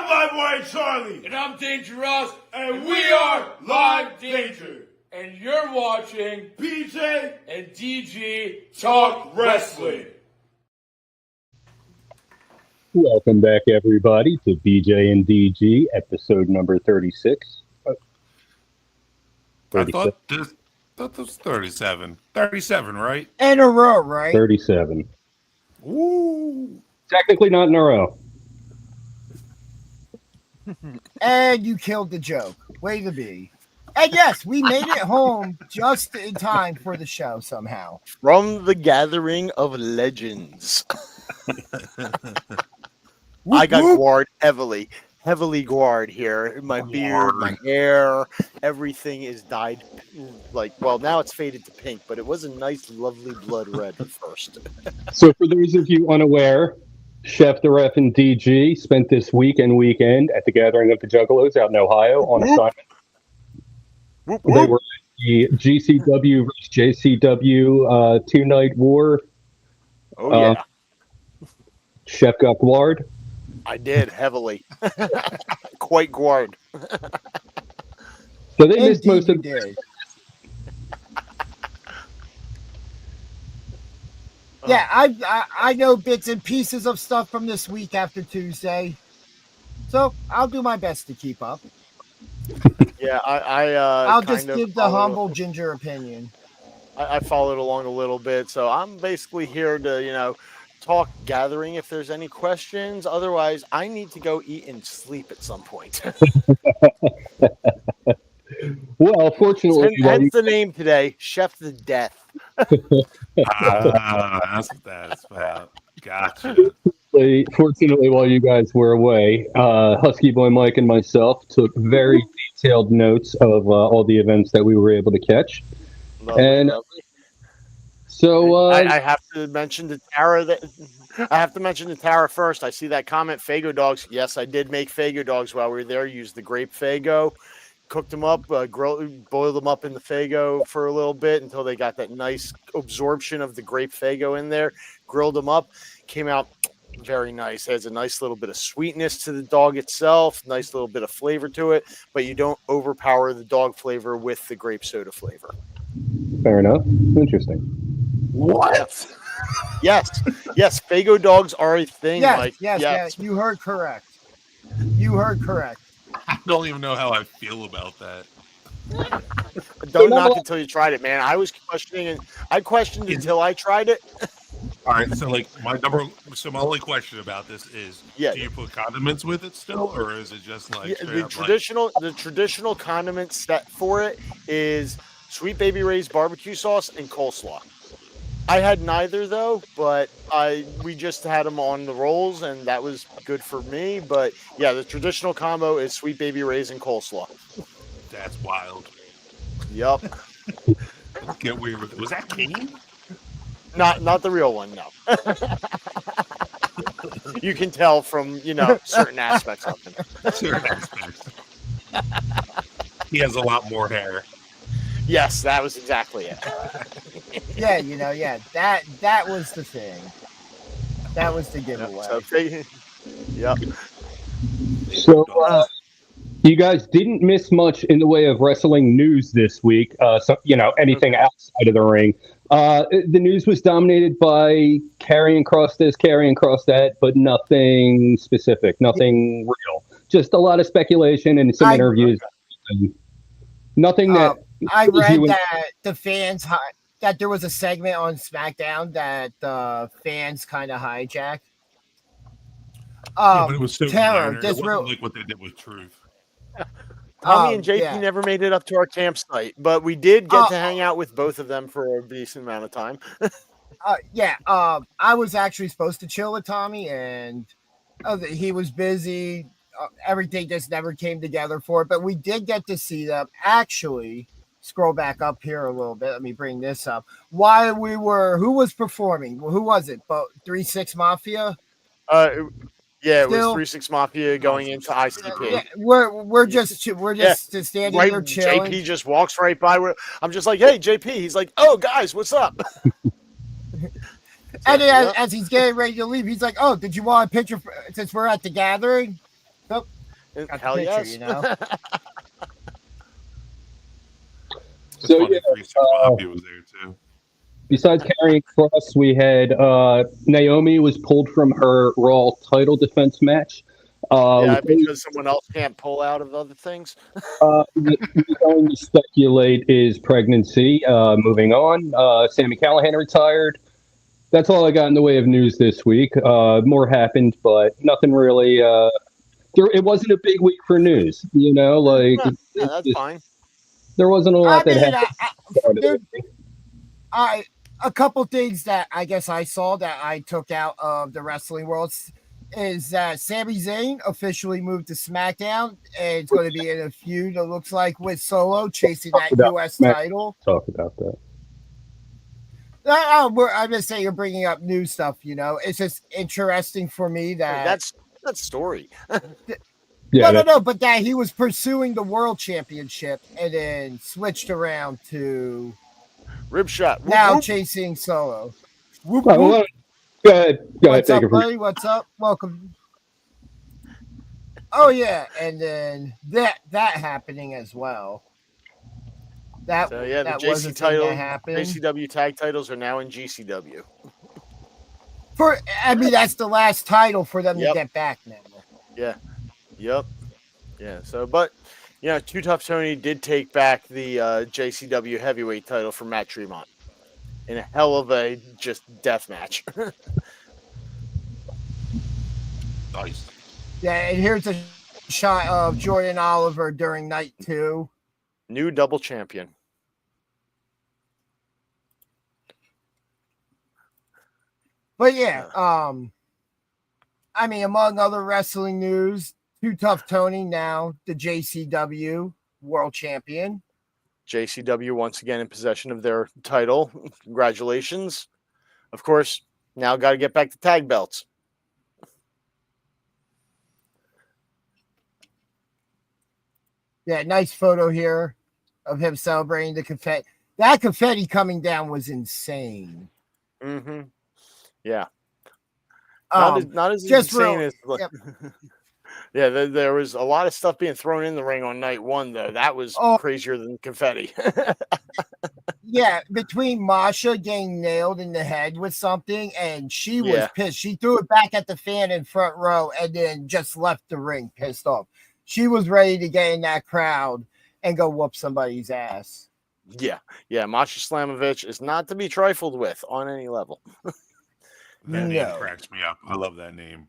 Livewire Charlie. And I'm Dangerous. And we are Live Danger. And you're watching BJ and DG Talk Wrestling. Welcome back, everybody, to BJ and DG, episode number 36. I thought this was 37. 37, right? In a row, right? 37. Ooh. Technically not in a row. And you killed the joke. Way to be. And yes, we made it home just in time for the show somehow. From the Gathering of Legends. I got guard heavily guard here. My beard, my hair, everything is dyed well, now it's faded to pink, but it was a nice, lovely blood red at first. So for those of you unaware, Chef the Ref and DG spent this weekend at the Gathering of the Juggalos out in Ohio on assignment. They were at the GCW versus JCW two-night war. Oh, yeah. Chef got guard. I did, heavily. Quite guard. So they missed most of the day. Yeah, I know bits and pieces of stuff from this week after Tuesday. So I'll do my best to keep up. Yeah, I'll just give the humble ginger opinion. I followed along a little bit, so I'm basically here to, talk Gathering if there's any questions. Otherwise, I need to go eat and sleep at some point. Well, fortunately, hence the name today, Chef the Death. That's what that's about. Gotcha. Fortunately, while you guys were away, Husky Boy Mike and myself took very detailed notes of all the events that we were able to catch. Lovely. So I have to mention the Tara. I have to mention the Tara first. I see that comment. Fago dogs. Yes, I did make Fago dogs while we were there. Used the grape Fago, cooked them up, boiled them up in the Fago for a little bit until they got that nice absorption of the grape Fago in there. Grilled them up, came out very nice. Adds a nice little bit of sweetness to the dog itself. Nice little bit of flavor to it, but you don't overpower the dog flavor with the grape soda flavor. Fair enough. Interesting. What? Yes. Fago dogs are a thing. Yes. You heard correct. I don't even know how I feel about that. Don't knock until you tried it, man. I was questioning, and I questioned until I tried it. All right, so my only question about this is: do you put condiments with it still, or is it just the traditional condiment set for it is Sweet Baby Ray's barbecue sauce and coleslaw. I had neither though, but we just had them on the rolls, and that was good for me. But yeah, the traditional combo is Sweet Baby Ray's and coleslaw. That's wild. Yep. Get weird with it. Was that King? Not the real one, no. You can tell from certain aspects of him. Certain aspects. He has a lot more hair. Yes, that was exactly it. That was the thing. That was the giveaway. Yep. So, you guys didn't miss much in the way of wrestling news this week. Anything outside of the ring. The news was dominated by carrying across this, carrying across that, but nothing specific, nothing real. Just a lot of speculation and some interviews. Nothing that. I read that the fans that there was a segment on SmackDown that the fans kind of hijacked. But it was so Tara, minor. It wasn't like what they did with Truth. Tommy and JP never made it up to our campsite, but we did get to hang out with both of them for a decent amount of time. I was actually supposed to chill with Tommy, and he was busy. Everything just never came together for it, but we did get to see them. Actually, scroll back up here a little bit. Let me bring this up. Who was performing? Who was it? 3-6 Mafia? It was 3-6 Mafia going into ICP. Yeah, we're just standing there chilling. JP just walks right by. I'm just like, hey, JP. He's like, oh, guys, what's up? And then as he's getting ready to leave, he's like, oh, did you want a picture since we're at the gathering? Nope. Got the Hell picture, yes. you know. It's So, funny, yeah, 3-6 Mafia was there too. Besides carrying Cross, we had Naomi was pulled from her Raw title defense match. Yeah, We're because someone else can't pull out of other things. going to speculate is pregnancy. Moving on, Sammy Callahan retired. That's all I got in the way of news this week. More happened, but nothing really. It wasn't a big week for news. You know, like Yeah, that's fine. there wasn't a lot I that mean, happened. dude, a couple things that I guess I saw that I took out of the wrestling world is that Sami Zayn officially moved to SmackDown, and it's going to be in a feud. It looks like with Solo chasing that U.S. title. Talk about that. I'm just saying you're bringing up new stuff. You know, it's just interesting for me that That's story. Yeah, no, but that he was pursuing the world championship and then switched around to Rib shot. Whoop, now whoop. chasing Solo. Whoop, Go whoop. ahead. What's Take up, it from buddy? What's up? Welcome. Oh yeah, and then that happening as well. That So yeah, the that was a JC thing title, that happened. JCW tag titles are now in GCW. That's the last title for them to Yep. get back now. Yeah. Yep. Yeah. So, but yeah, Too Tough Tony did take back the JCW heavyweight title from Matt Tremont in a hell of a just death match. Nice. Yeah, and here's a shot of Jordan Oliver during night 2. New double champion. But yeah, I mean, among other wrestling news, Too Tough Tony now the JCW world champion. JCW once again in possession of their title. Congratulations. Of course, now got to get back to tag belts. Yeah, nice photo here of him celebrating the confetti. That confetti coming down was insane. Mm-hmm. Yeah. Um, Not as just insane real- as like, yep. yeah, there was a lot of stuff being thrown in the ring on night 1 though. That was crazier than confetti. Yeah, between Masha getting nailed in the head with something and she was Yeah. pissed. She threw it back at the fan in front row and then just left the ring pissed off. She was ready to get in that crowd and go whoop somebody's ass. Yeah. Masha Slamovich is not to be trifled with on any level. That name No. cracks me up. I love that name.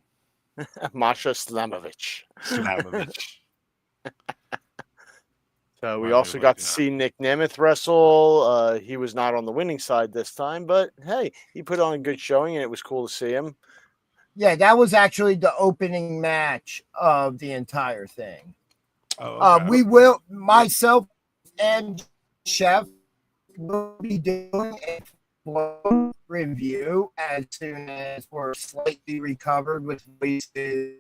Masha Slamovich. Slamovich. So we Reminds me also of, got like, to see Nick Nemeth wrestle. He was not on the winning side this time, but hey, he put on a good showing and it was cool to see him. Yeah, that was actually the opening match of the entire thing. Oh, okay. We will, myself and Chef will be doing a full review as soon as we're slightly recovered with wasted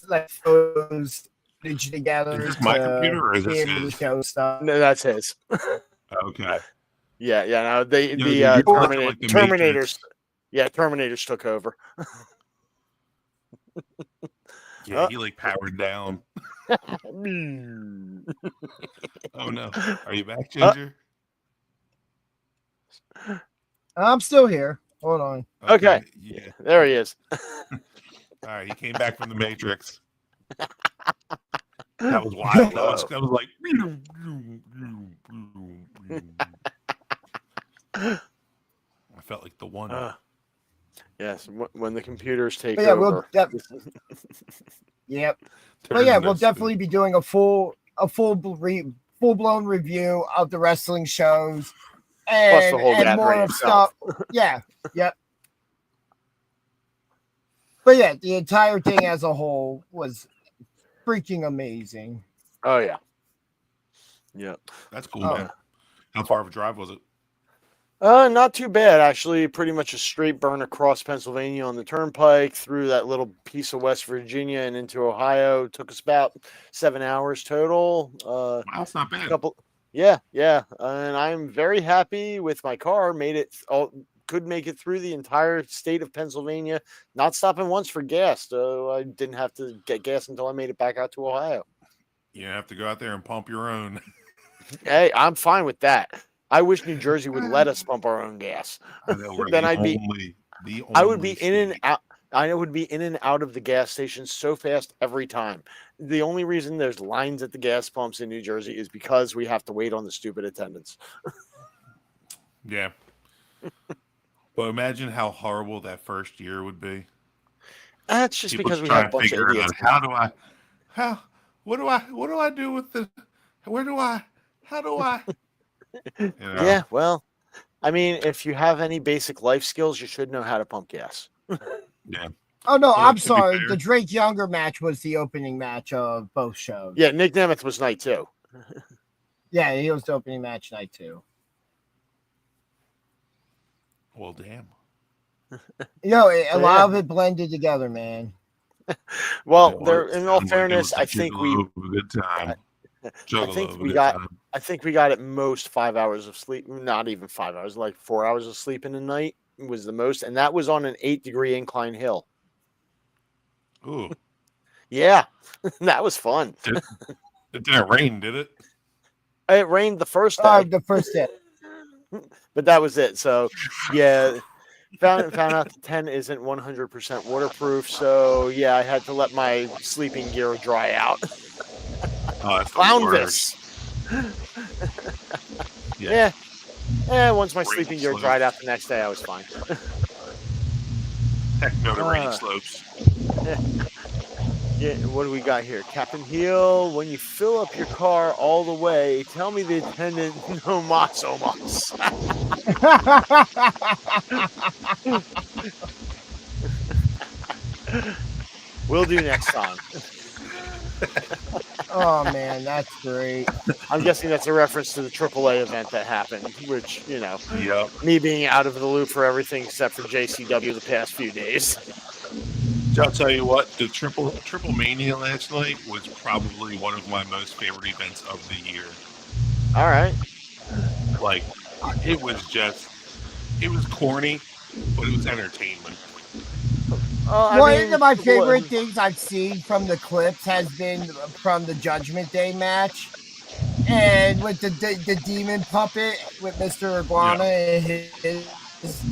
like photos footage together. Is this my computer or is be this able to his? show stuff. No, that's his. Okay. Yeah. No, the you're talking like the Terminators. Matrix. Yeah, Terminators took over. Yeah, he like powered down. Oh no. Are you back, Ginger? I'm still here. Hold on. Okay. Yeah. There he is. All right. He came back from the Matrix. That was wild. That was like. I felt like the one. Yes, when the computers take But yeah, over. Yep. But yeah, we'll definitely be doing a full blown review of the wrestling shows Plus and, the whole and more gathering of itself. stuff. Yeah, yep. But yeah, the entire thing as a whole was freaking amazing. Oh yeah. Yeah. That's cool, man. How far of a drive was it? Not too bad, actually. Pretty much a straight burn across Pennsylvania on the turnpike, through that little piece of West Virginia and into Ohio. Took us about 7 hours total. Wow, that's not bad. Yeah. And I'm very happy with my car. Made it could make it through the entire state of Pennsylvania, not stopping once for gas. So I didn't have to get gas until I made it back out to Ohio. You have to go out there and pump your own. Hey, I'm fine with that. I wish New Jersey would let us pump our own gas. Then I would be in and out. I would be in and out of the gas station so fast every time. The only reason there's lines at the gas pumps in New Jersey is because we have to wait on the stupid attendants. Yeah. But imagine how horrible that first year would be. That's just People because we try have a to bunch of figure idiots. out what do I do with the, how do I? You know? Yeah, well, I mean, if you have any basic life skills, you should know how to pump gas. Yeah. Oh no, Well, I'm to be sorry. fair- The Drake Younger match was the opening match of both shows. Yeah, Nick Nemeth was night 2. Yeah, he was the opening match night too. Well, damn. You know, a lot Yeah. of it blended together, man. Well, Yeah, there. it In all sounded like it fairness, was I a think we. Juggalo of a good time. Juggalo of a we good got- time. I think we got at most 5 hours of sleep. Not even 5 hours, like 4 hours of sleep in a night was the most, and that was on an 8-degree incline hill. Ooh, Yeah, that was fun. it didn't rain, did it? It rained the first day, The first day. but that was it. So, yeah, found out the tent isn't 100% waterproof. So, yeah, I had to let my sleeping gear dry out. Oh, that's the Clown worst. this. Yeah. Yeah. Once my Rain sleeping gear slopes. dried out the next day, I was fine. Heck no to rain Ah. slopes. Yeah, what do we got here? Captain Heel, when you fill up your car all the way, tell me the attendant no mas o mas. We'll do next time. Oh man, that's great. I'm guessing that's a reference to the AAA event that happened, which, you know, Yep. me being out of the loop for everything except for JCW the past few days. I'll tell you what, the triple mania last night was probably one of my most favorite events of the year. All right. Like, it was corny, but it was entertainment. One of my favorite things I've seen from the clips has been from the Judgment Day match, and with the demon puppet with Mr. Iguana. And his,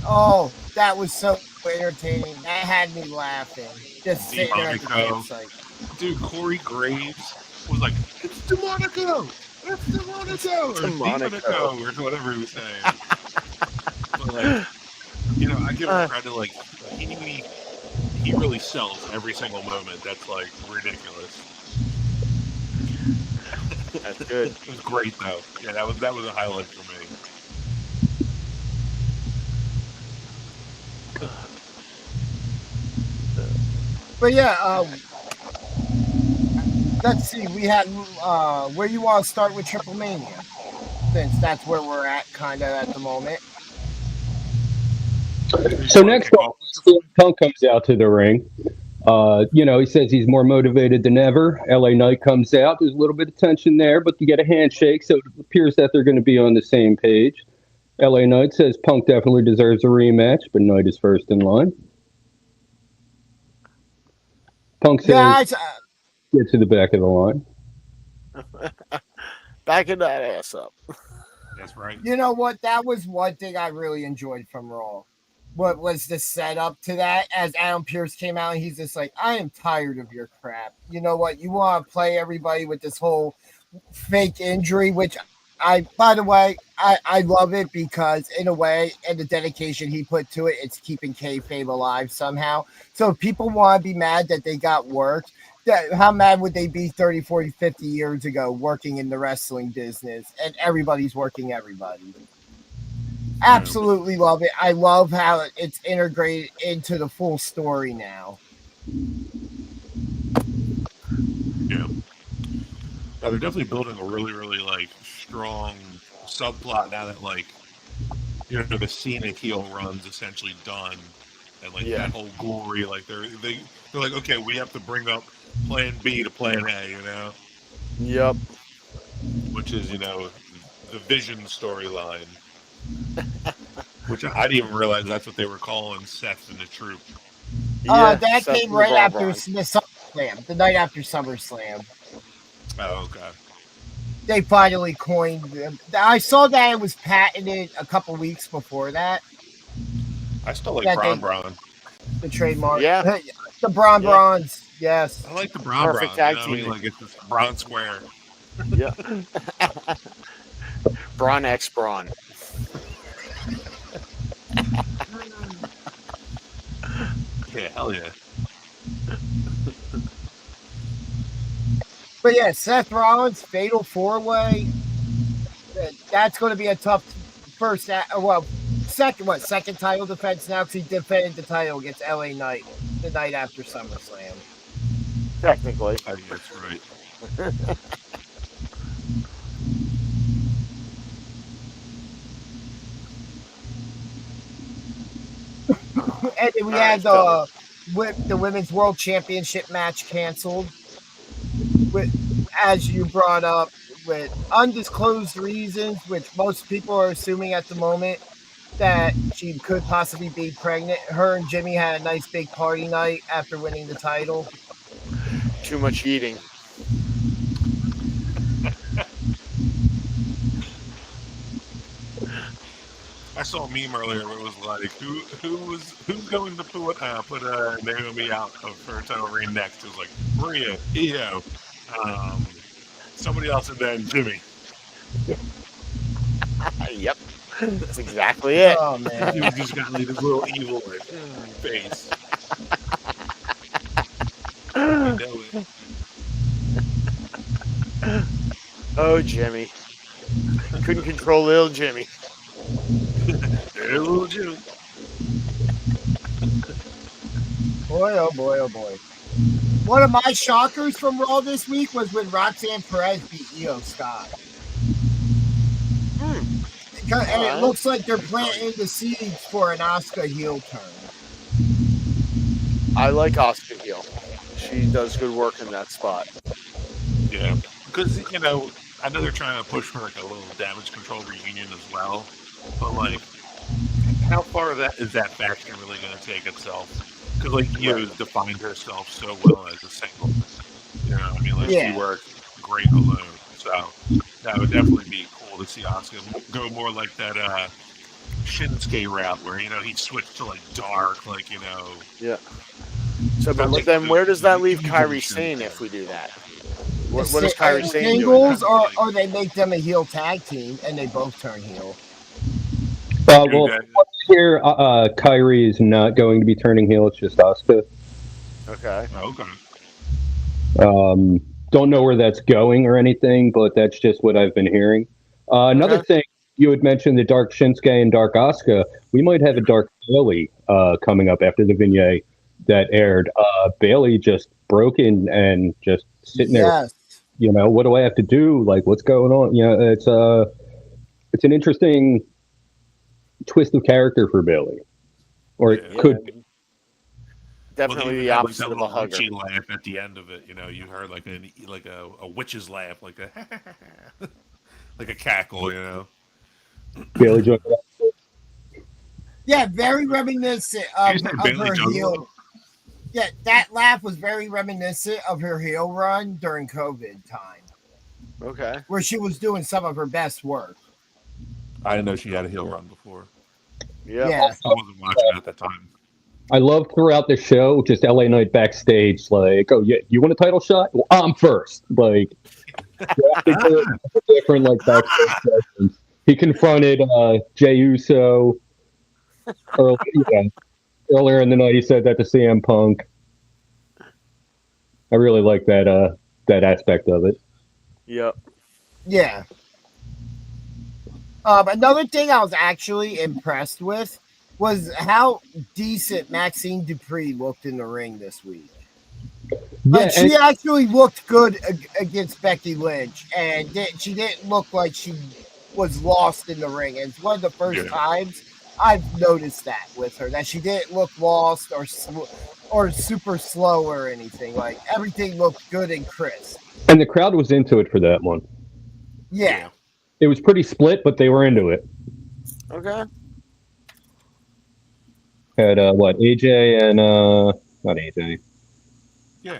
oh, that was so entertaining. That had me laughing. Just sitting there at the Demonico. campsite. Dude, Corey Graves was like, "It's Demonico! It's Demonico!" Or Demonico. Demonico, or whatever he was saying. But like, you know, I give him credit. Like, he really sells every single moment. That's like ridiculous. That's good. It was great though. Yeah, that was a highlight for me. But yeah, let's see. We had where you want to start with Triple Mania, since that's where we're at, kind of at the moment. So next up, CM Punk comes out to the ring. You know, he says he's more motivated than ever. LA Knight comes out. There's a little bit of tension there, but you get a handshake, so it appears that they're going to be on the same page. LA Knight says Punk definitely deserves a rematch, but Knight is first in line. Punk says, Yeah, get to the back of the line. Backing that ass up. That's right. you know what? That was one thing I really enjoyed from Raw. What was the setup to that? As Adam Pearce came out, and he's just like, "I am tired of your crap. You know what? You want to play everybody with this whole fake injury, which by the way, I love it because in a way, and the dedication he put to it, it's keeping kayfabe alive somehow. So if people want to be mad that they got worked, how mad would they be 30, 40, 50 years ago working in the wrestling business and everybody's working everybody? Absolutely love it. I love how it's integrated into the full story now. Yeah. Now they're definitely building a really, really like strong subplot now that like, you know, the Cena heel run's essentially done, and like that whole glory, like they're like, okay, we have to bring up Plan B to Plan A, you know, Yep. which is, you know, the Vision storyline. Which I didn't even realize that's what they were calling Seth and the Troop. That Seth came and right LeBron after Braun. the SummerSlam, the night after SummerSlam. Oh, okay. They finally coined them. I saw that it was patented a couple weeks before that, I still like That Braun they- Braun. the trademark. Yeah. The Braun Yeah. Brons, yes. I like the Braun Perfect Braun. tag You know what I mean? team. Like it's just Braun Square. Yeah. Braun X Braun. Yeah, hell yeah. But yeah, Seth Rollins, Fatal 4-Way. That's going to be a tough second title defense now because he defended the title against LA Knight the night after SummerSlam. Technically. I think that's right. And then we All had right, the Women's World Championship match canceled. As you brought up, with undisclosed reasons, which most people are assuming at the moment that she could possibly be pregnant. Her and Jimmy had a nice big party night after winning the title. Too much eating. I saw a meme earlier where it was like, who's going to put Naomi out of her title reign next? It was like Maria, Io, somebody else, and then Jimmy. Yep. That's exactly it. Oh man. He just got like this little evil like, face. I know it. Oh, Jimmy. Couldn't control little Jimmy. Hey, little Jimmy. Boy, oh boy, oh boy. One of my shockers from Raw this week was when Roxanne Perez beat Io Sky. And it looks like they're planting the seeds for an Asuka heel turn. I like Asuka heel. She does good work in that spot. Yeah, because I know they're trying to push for like a little Damage Control reunion as well, but like, how far is that faction really going to take itself? Because like Io's defined herself so well as a single. You know, I mean, like Yeah. she worked great alone. So that would definitely be cool to see Asuka go more like that Shinsuke route, where he switched to like dark, like Yeah. So, but like then the- where does that the leave evil Kyrie Shinsuke. Sane if we do that? What does Kyrie Sane do? Singles, or they make them a heel tag team and they both turn heel. Well, here, Kyrie is not going to be turning heel. It's just Asuka. Okay. Okay. Don't know where that's going or anything, but that's just what I've been hearing. Another Okay. thing, you had mentioned the Dark Shinsuke and Dark Asuka. We might have a Dark Bailey coming up after the vignette that aired. Bailey just broken and just sitting there. Yes. What do I have to do? Like, what's going on? It's an interesting twist of character for Bailey, or it Yeah. could be. Definitely the Well, opposite that of a little hugger. witchy laugh at the end of it. You heard like a witch's laugh, like a like a cackle. Bailey joined. Yeah, very reminiscent of, You said of Bailey her Juggalo? heel. Yeah, that laugh was very reminiscent of her heel run during COVID time, Okay. where she was doing some of her best work. I didn't know she had a heel run before. Yep. Yeah. I wasn't watching at that time. I love throughout the show, just LA Knight backstage, like, oh yeah, you want a title shot? Well, I'm first. Like, different like backstage sessions. He confronted Jey Uso earlier in the night. He said that to CM Punk. I really like that aspect of it. Yep. Yeah. Another thing I was actually impressed with was how decent Maxine Dupree looked in the ring this week. Like, she actually looked good against Becky Lynch, and she didn't look like she was lost in the ring. And it's one of the first times I've noticed that with her, that she didn't look lost or super slow or anything. Like, everything looked good and crisp. And the crowd was into it for that one. Yeah. It was pretty split, but they were into it. Okay. Had AJ and not AJ. Yeah.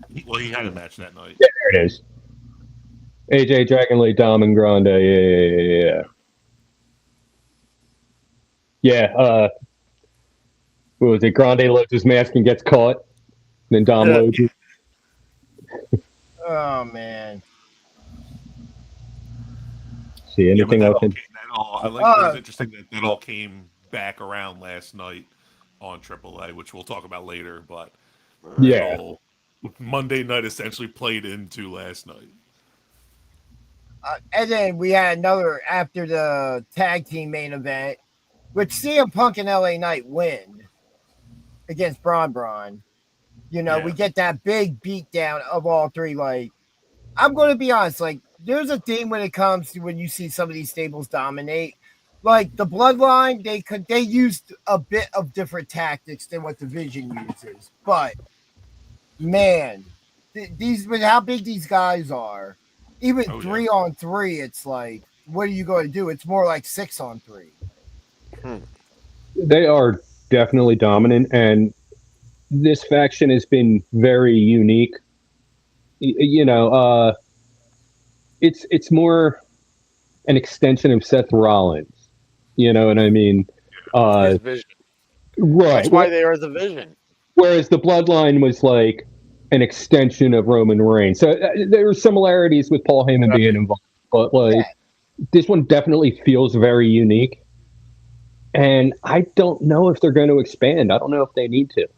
He had a match that night. Yeah, there it is. AJ, Dragon Lee, Dom, and Grande. Yeah. What was it? Grande loads his mask and gets caught. Then Dom loads it. Oh man. See anything else? I like it was interesting that all came back around last night on AAA, which we'll talk about later. But Yeah. Monday night essentially played into last night. And then we had another after the tag team main event, which CM Punk and LA Knight win against Braun. You know, we get that big beatdown of all three. Like, I'm going to be honest, like, there's a thing when it comes to when you see some of these stables dominate. Like the Bloodline, they used a bit of different tactics than what the Vision uses. But man, these with how big these guys are, even 3-on-3, it's like, what are you going to do? It's more like 6-on-3. They are definitely dominant, and this faction has been very unique. It's more an extension of Seth Rollins. You know what I mean? His Vision. Right. That's why they are the Vision. Whereas the Bloodline was like an extension of Roman Reigns. So there are similarities with Paul Heyman being involved, but this one definitely feels very unique. And I don't know if they're going to expand. I don't know if they need to.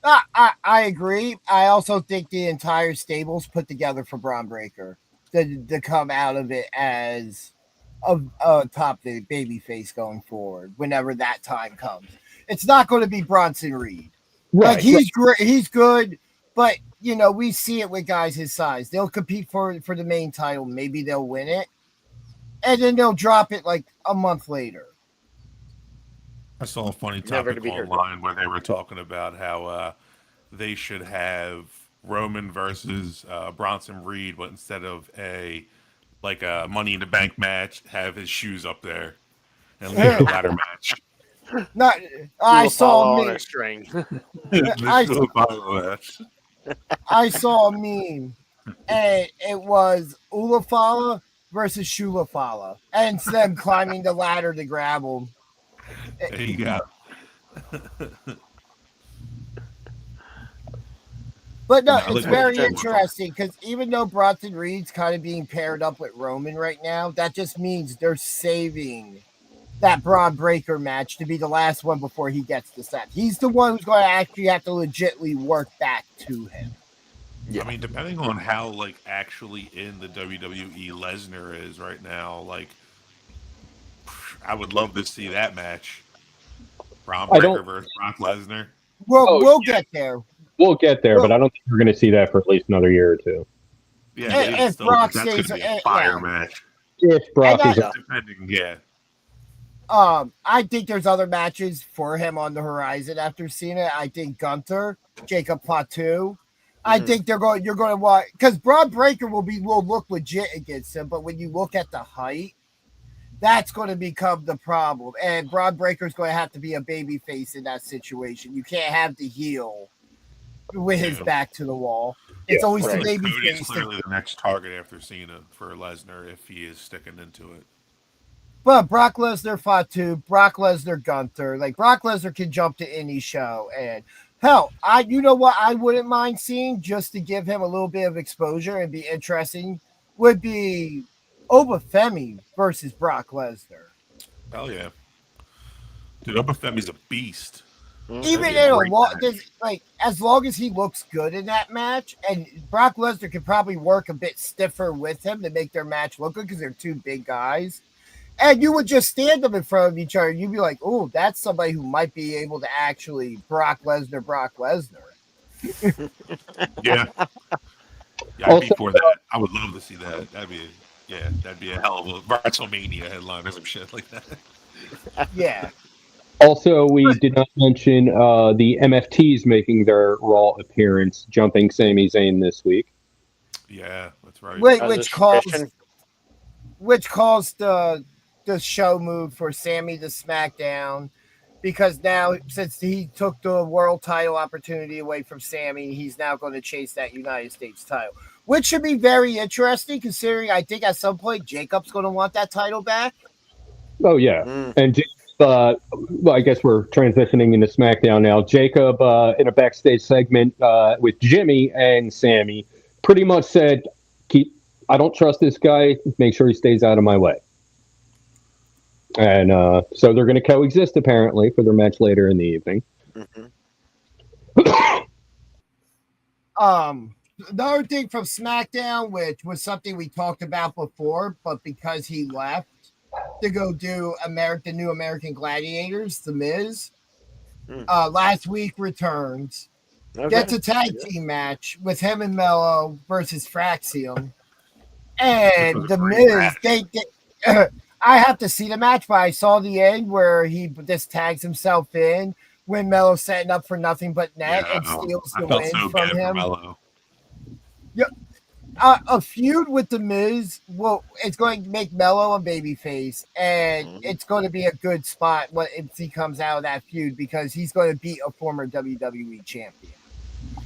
I agree. I also think the entire stable's put together for Braun Breaker to come out of it as a top baby face going forward whenever that time comes. It's not going to be Bronson Reed. Right. Like he's great, he's good, but you know, we see it with guys his size. They'll compete for the main title, maybe they'll win it, and then they'll drop it like a month later. I saw a funny topic online where they were talking about how they should have Roman versus Bronson Reed, but instead of a Money in the Bank match, have his shoes up there and leave the ladder match. I saw a meme. I saw a meme, and it was Ulafala versus Shulafala, and it's them climbing the ladder to grab him. There you go. But no, it's very interesting because even though Bronson Reed's kind of being paired up with Roman right now, that just means they're saving that Braun Breaker match to be the last one before he gets the set. He's the one who's going to actually have to legitimately work back to him. Yeah. I mean, depending on how actually in the WWE Lesnar is right now, I would love to see that match. Braun Breaker versus Brock Lesnar. We'll get there. We'll get there, but I don't think we're going to see that for at least another year or two. Yeah, if Brock stays, a fire match. If Brock is I think there's other matches for him on the horizon after Cena. I think Gunther, Jacob Fatu. I think you're going to watch because Braun Breaker will look legit against him, but when you look at the height, that's going to become the problem. And Braun Breaker is going to have to be a baby face in that situation. You can't have the heel with his back to the wall. It's always the baby face. He's clearly the next target after Cena for Lesnar if he is sticking into it. But Brock Lesnar Fatu, Brock Lesnar Gunther, Brock Lesnar can jump to any show. And hell, you know what I wouldn't mind seeing just to give him a little bit of exposure and be interesting would be Obafemi versus Brock Lesnar. Hell yeah. Dude, Obafemi's a beast. Even in as long as he looks good in that match, and Brock Lesnar could probably work a bit stiffer with him to make their match look good because they're two big guys. And you would just stand them in front of each other. You'd be like, oh, that's somebody who might be able to actually Brock Lesnar. Yeah. I'd be for that. I would love to see that. That'd be a hell of a WrestleMania headline or some shit like that. Yeah. Also, we did not mention the MFTs making their Raw appearance, jumping Sami Zayn this week. Yeah, that's right. Which caused the show move for Sami to SmackDown because now since he took the world title opportunity away from Sammy, he's now going to chase that United States title, which should be very interesting considering I think at some point Jacob's going to want that title back. Oh yeah, and well, I guess we're transitioning into SmackDown now. Jacob, in a backstage segment with Jimmy and Sammy, pretty much said, I don't trust this guy. Make sure he stays out of my way." And so they're going to coexist apparently for their match later in the evening. Another thing from SmackDown, which was something we talked about before, but because he left to go do the new American Gladiators, The Miz, last week returns, gets a tag team match with him and Mello versus Fraxium. And The Miz, I have to see the match, but I saw the end where he just tags himself in when Mello's setting up for nothing but net and steals the win from him. A feud with The Miz, it's going to make Mello a babyface, and it's going to be a good spot if he comes out of that feud because he's going to beat a former WWE champion,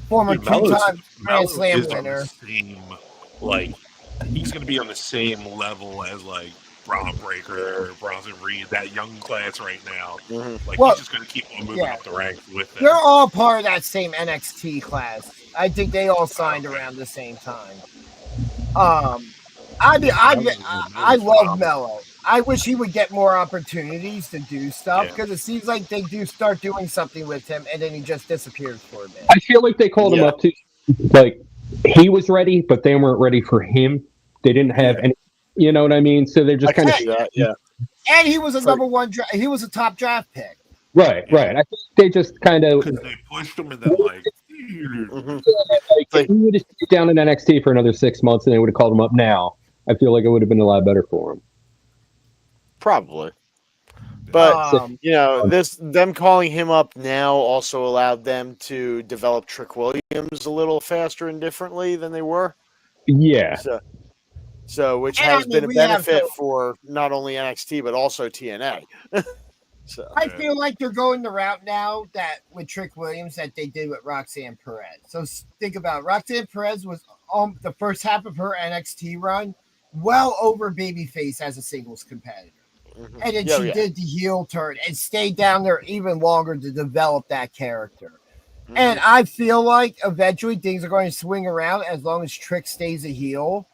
former two-time Grand Slam winner. He's going to be on the same level as Braun Breaker, Bronson Reed, that young class right now. He's just going to keep on moving up the ranks with them. They're all part of that same NXT class. I think they all signed around the same time. I love Mello. I wish he would get more opportunities to do stuff because it seems like they do start doing something with him and then he just disappears for a bit. I feel like they called him up to, he was ready, but they weren't ready for him. They didn't have any, you know what I mean? So they're just kind of, and he was a number one, he was a top draft pick. Right. I think they just kind of, because they pushed him and then if he would have stayed down in NXT for another 6 months and they would have called him up now, I feel like it would have been a lot better for him. Probably. But them calling him up now also allowed them to develop Trick Williams a little faster and differently than they were. Yeah. So which has been a benefit for not only NXT but also TNA. I feel like they're going the route now that with Trick Williams that they did with Roxanne Perez. So think about it. Roxanne Perez was the first half of her NXT run well over babyface as a singles competitor. And then she did the heel turn and stayed down there even longer to develop that character. And I feel like eventually things are going to swing around as long as Trick stays a heel.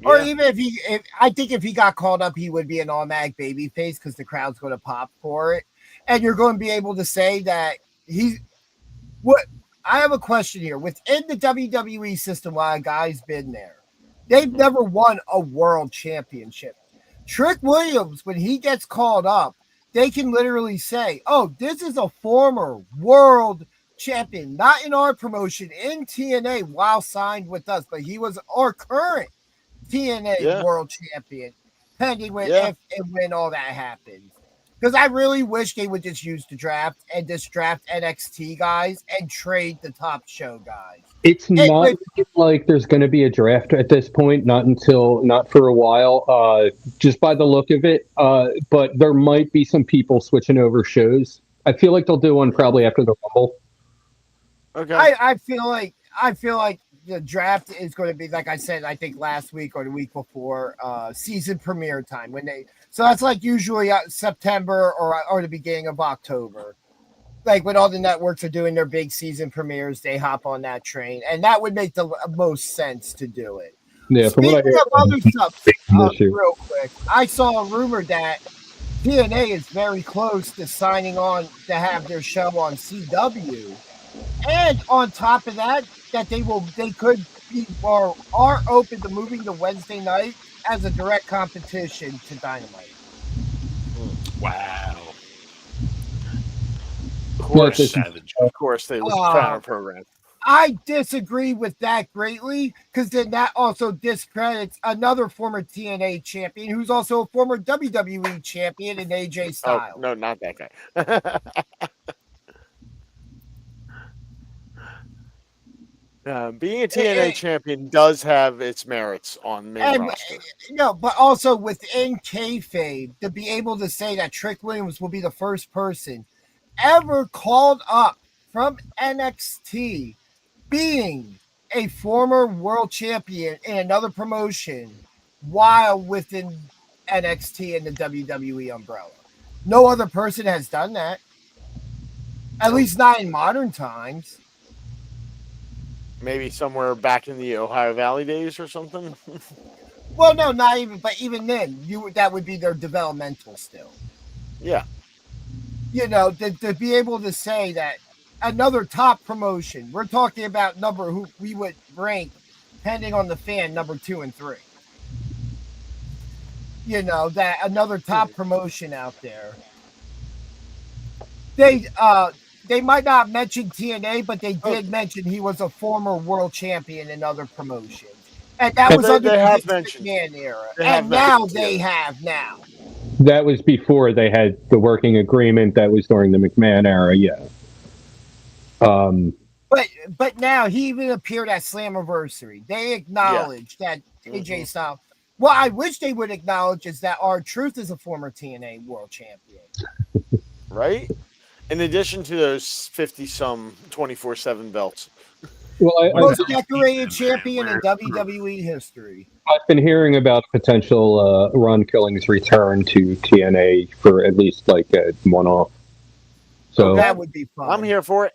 Or even if he got called up, he would be an automatic babyface because the crowd's going to pop for it. And you're going to be able to say that I have a question here. Within the WWE system, while a guy's been there, they've never won a world championship. Trick Williams, when he gets called up, they can literally say, "Oh, this is a former world champion, not in our promotion, in TNA while signed with us, but he was our current TNA world champion, pending if and when all that happens." Because I really wish they would just use the draft and just draft NXT guys and trade the top show guys. It's not like there's going to be a draft at this point, not for a while, just by the look of it. But there might be some people switching over shows. I feel like they'll do one probably after the Rumble. Okay. I feel like the draft is going to be, like I said, I think last week or the week before, season premiere time so that's like usually September or the beginning of October. Like when all the networks are doing their big season premieres, they hop on that train, and that would make the most sense to do it. Yeah. Speaking of other stuff, real quick, I saw a rumor that TNA is very close to signing on to have their show on CW, and on top of that they could be or are open to moving to Wednesday night as a direct competition to Dynamite. Wow. Of course, they was counter program. I disagree with that greatly because then that also discredits another former TNA champion who's also a former WWE champion in AJ Styles. Oh, no, not that guy. Being a TNA champion does have its merits on main roster. No, but also within kayfabe, to be able to say that Trick Williams will be the first person ever called up from NXT being a former world champion in another promotion while within NXT and the WWE umbrella. No other person has done that. At least not in modern times. Maybe somewhere back in the Ohio Valley days or something. Well, no, not even. But even then, that would be their developmental still. Yeah. You know, to be able to say that another top promotion. We're talking about number who we would rank, depending on the fan, number 2 and 3. You know, that another top promotion out there. They might not mention TNA, but they did mention he was a former world champion in other promotions. And that was under the McMahon era. And now they have now. That was before they had the working agreement. That was during the McMahon era, yeah. But now he even appeared at Slammiversary. They acknowledged that AJ Styles. What I wish they would acknowledge is that R-Truth is a former TNA world champion. Right? In addition to those 50-some 24/7 belts. Well, Most decorated champion in WWE history. I've been hearing about potential Ron Killing's return to TNA for at least like a one-off. So that would be fun. I'm here for it.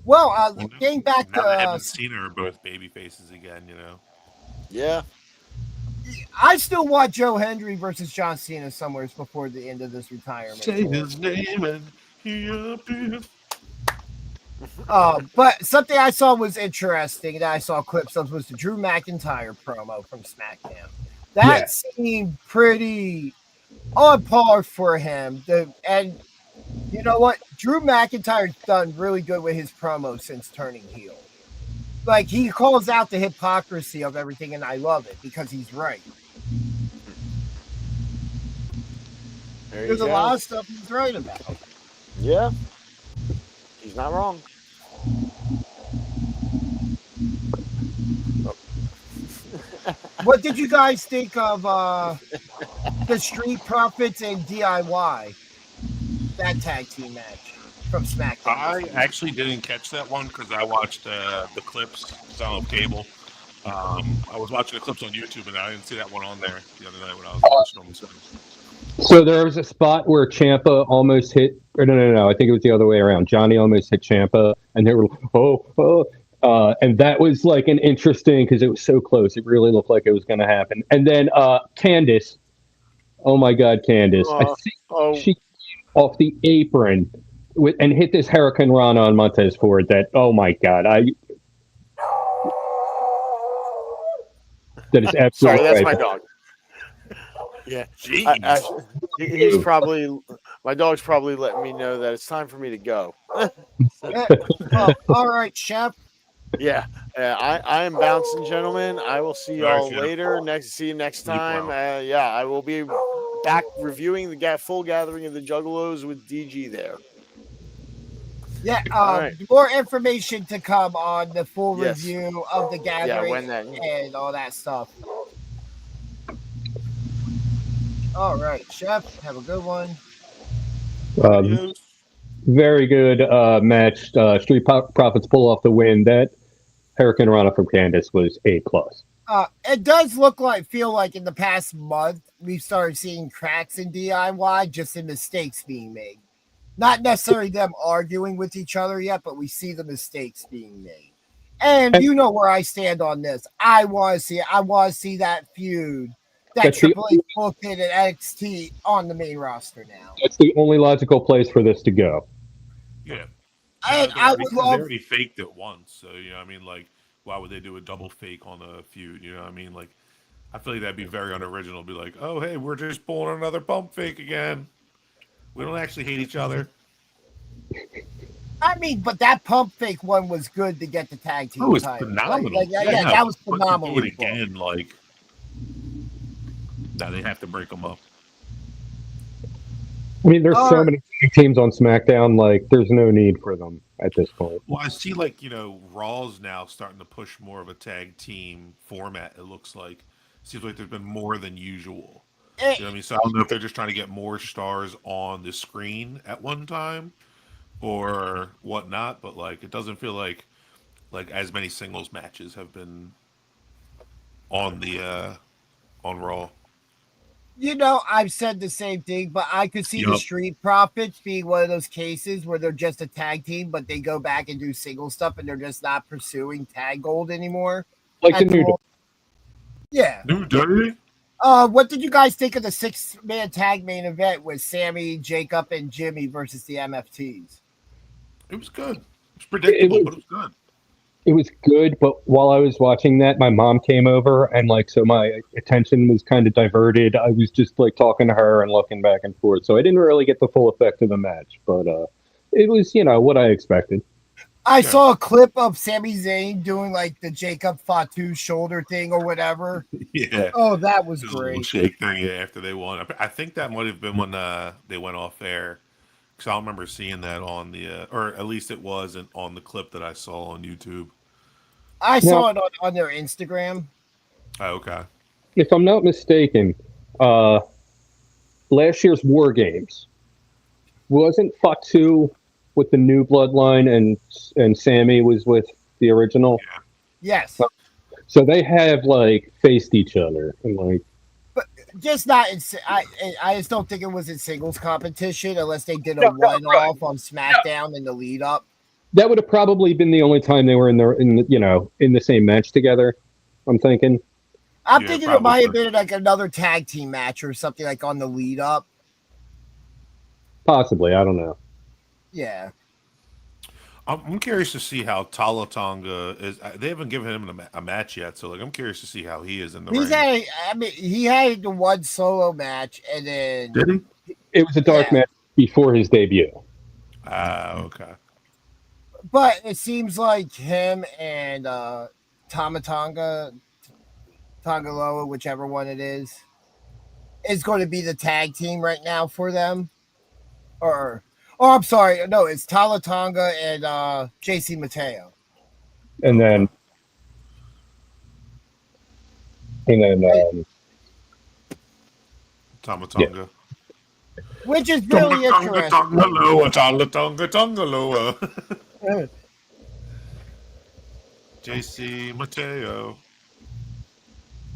Well, getting back now that to Evan Cena are both baby faces again, you know. Yeah. I still want Joe Hendry versus John Cena somewhere before the end of this retirement. Say his name and he appears. But something I saw was interesting that I saw clips of was the Drew McIntyre promo from SmackDown. That seemed pretty on par for him. And you know what? Drew McIntyre's done really good with his promo since turning heel. Like, he calls out the hypocrisy of everything, and I love it because he's right. There's a lot of stuff he's right about. Yeah. He's not wrong. What did you guys think of the Street Profits and DIY? That tag team match from SmackDown. I actually didn't catch that one because I watched the clips on cable. I was watching the clips on YouTube and I didn't see that one on there the other night when I was watching them. So there was a spot where Ciampa almost hit, or no, I think it was the other way around. Johnny almost hit Ciampa, and they were and that was like an interesting, because it was so close. It really looked like it was going to happen. And then Candice, oh my God, Candice, I think she came off the apron and hit this Hurricane Rana on Montez Ford. That, oh my God, that is absolutely Sorry, that's right. my dog. Yeah, he's probably, my dog's probably letting me know that it's time for me to go. All right, Chef. Yeah, I am bouncing, gentlemen. I will see y'all later. See you next time. I will be back reviewing the full gathering of the Juggalos with DG there. Yeah, more information to come on the full review of the gathering and all that stuff. All right, Chef, have a good one. Very good match. Street Profits pull off the win. That Hurricane Rana from Candice was A+. It does feel like in the past month we've started seeing cracks in DIY, just in mistakes being made. Not necessarily them arguing with each other yet, but we see the mistakes being made. And you know where I stand on this. I want to see that feud that Triple H booked in at NXT on the main roster now. That's the only logical place for this to go. Yeah. I would love. They already faked it once, so you know, what I mean, like, why would they do a double fake on a feud? You know, what I mean, like, I feel like that'd be very unoriginal. Be like, oh, hey, we're just pulling another pump fake again. We don't actually hate each other. I mean, but that pump fake one was good to get the tag team. Oh, it was title. phenomenal. That was phenomenal. Do it again, like. Now they have to break them up. I mean, there's so many teams on SmackDown, like, there's no need for them at this point. Well, I see, like, you know, Raw's now starting to push more of a tag team format, it looks like. Seems like there's been more than usual. You know what I mean? So I don't know if they're just trying to get more stars on the screen at one time, or whatnot, but like it doesn't feel like as many singles matches have been on the on Raw. You know, I've said the same thing, but I could see the Yup. Street Profits being one of those cases where they're just a tag team, but they go back and do single stuff, and they're just not pursuing tag gold anymore. Like the And New so- Yeah. New Day. What did you guys think of the 6-man tag main event with Sammy, Jacob, and Jimmy versus the MFTs? It was good. It's predictable, It was- but it was good. It was good, but while I was watching that, my mom came over, and like, so my attention was kind of diverted. I was just like talking to her and looking back and forth, so I didn't really get the full effect of the match. But it was, what I expected. I saw a clip of Sami Zayn doing like the Jacob Fatu shoulder thing or whatever. Yeah. Oh, that was The little great. shake thing, yeah, after they won. I think that might have been when they went off air. Because I don't remember seeing that on the, or at least it wasn't on the clip that I saw on YouTube. I saw it on their Instagram. Oh, okay. If I'm not mistaken, last year's War Games wasn't Fatu with the new bloodline, and Sammy was with the original. Yes. So they have like faced each other, and like, Just not in. I just don't think it was in singles competition unless they did a No, one-off on SmackDown in the lead up. that would have probably been the only time they were in the same match together. I'm thinking. I'm Yeah, thinking it might have probably. been like another tag team match or something like on the lead up. Possibly, I don't know. Yeah. I'm curious to see how Tala Tonga is. They haven't given him a match yet, so like I'm curious to see how he is in the ring. He had the one solo match and then Did he? It was a dark Yeah. match before his debut. Okay. but it seems like him and Tangaloa, whichever one it is going to be the tag team right now for them. I'm sorry, no, it's Tala Tonga and JC Mateo. And then Tama Tonga. Which is really interesting. Tongaloa, Tongaloa. JC Mateo.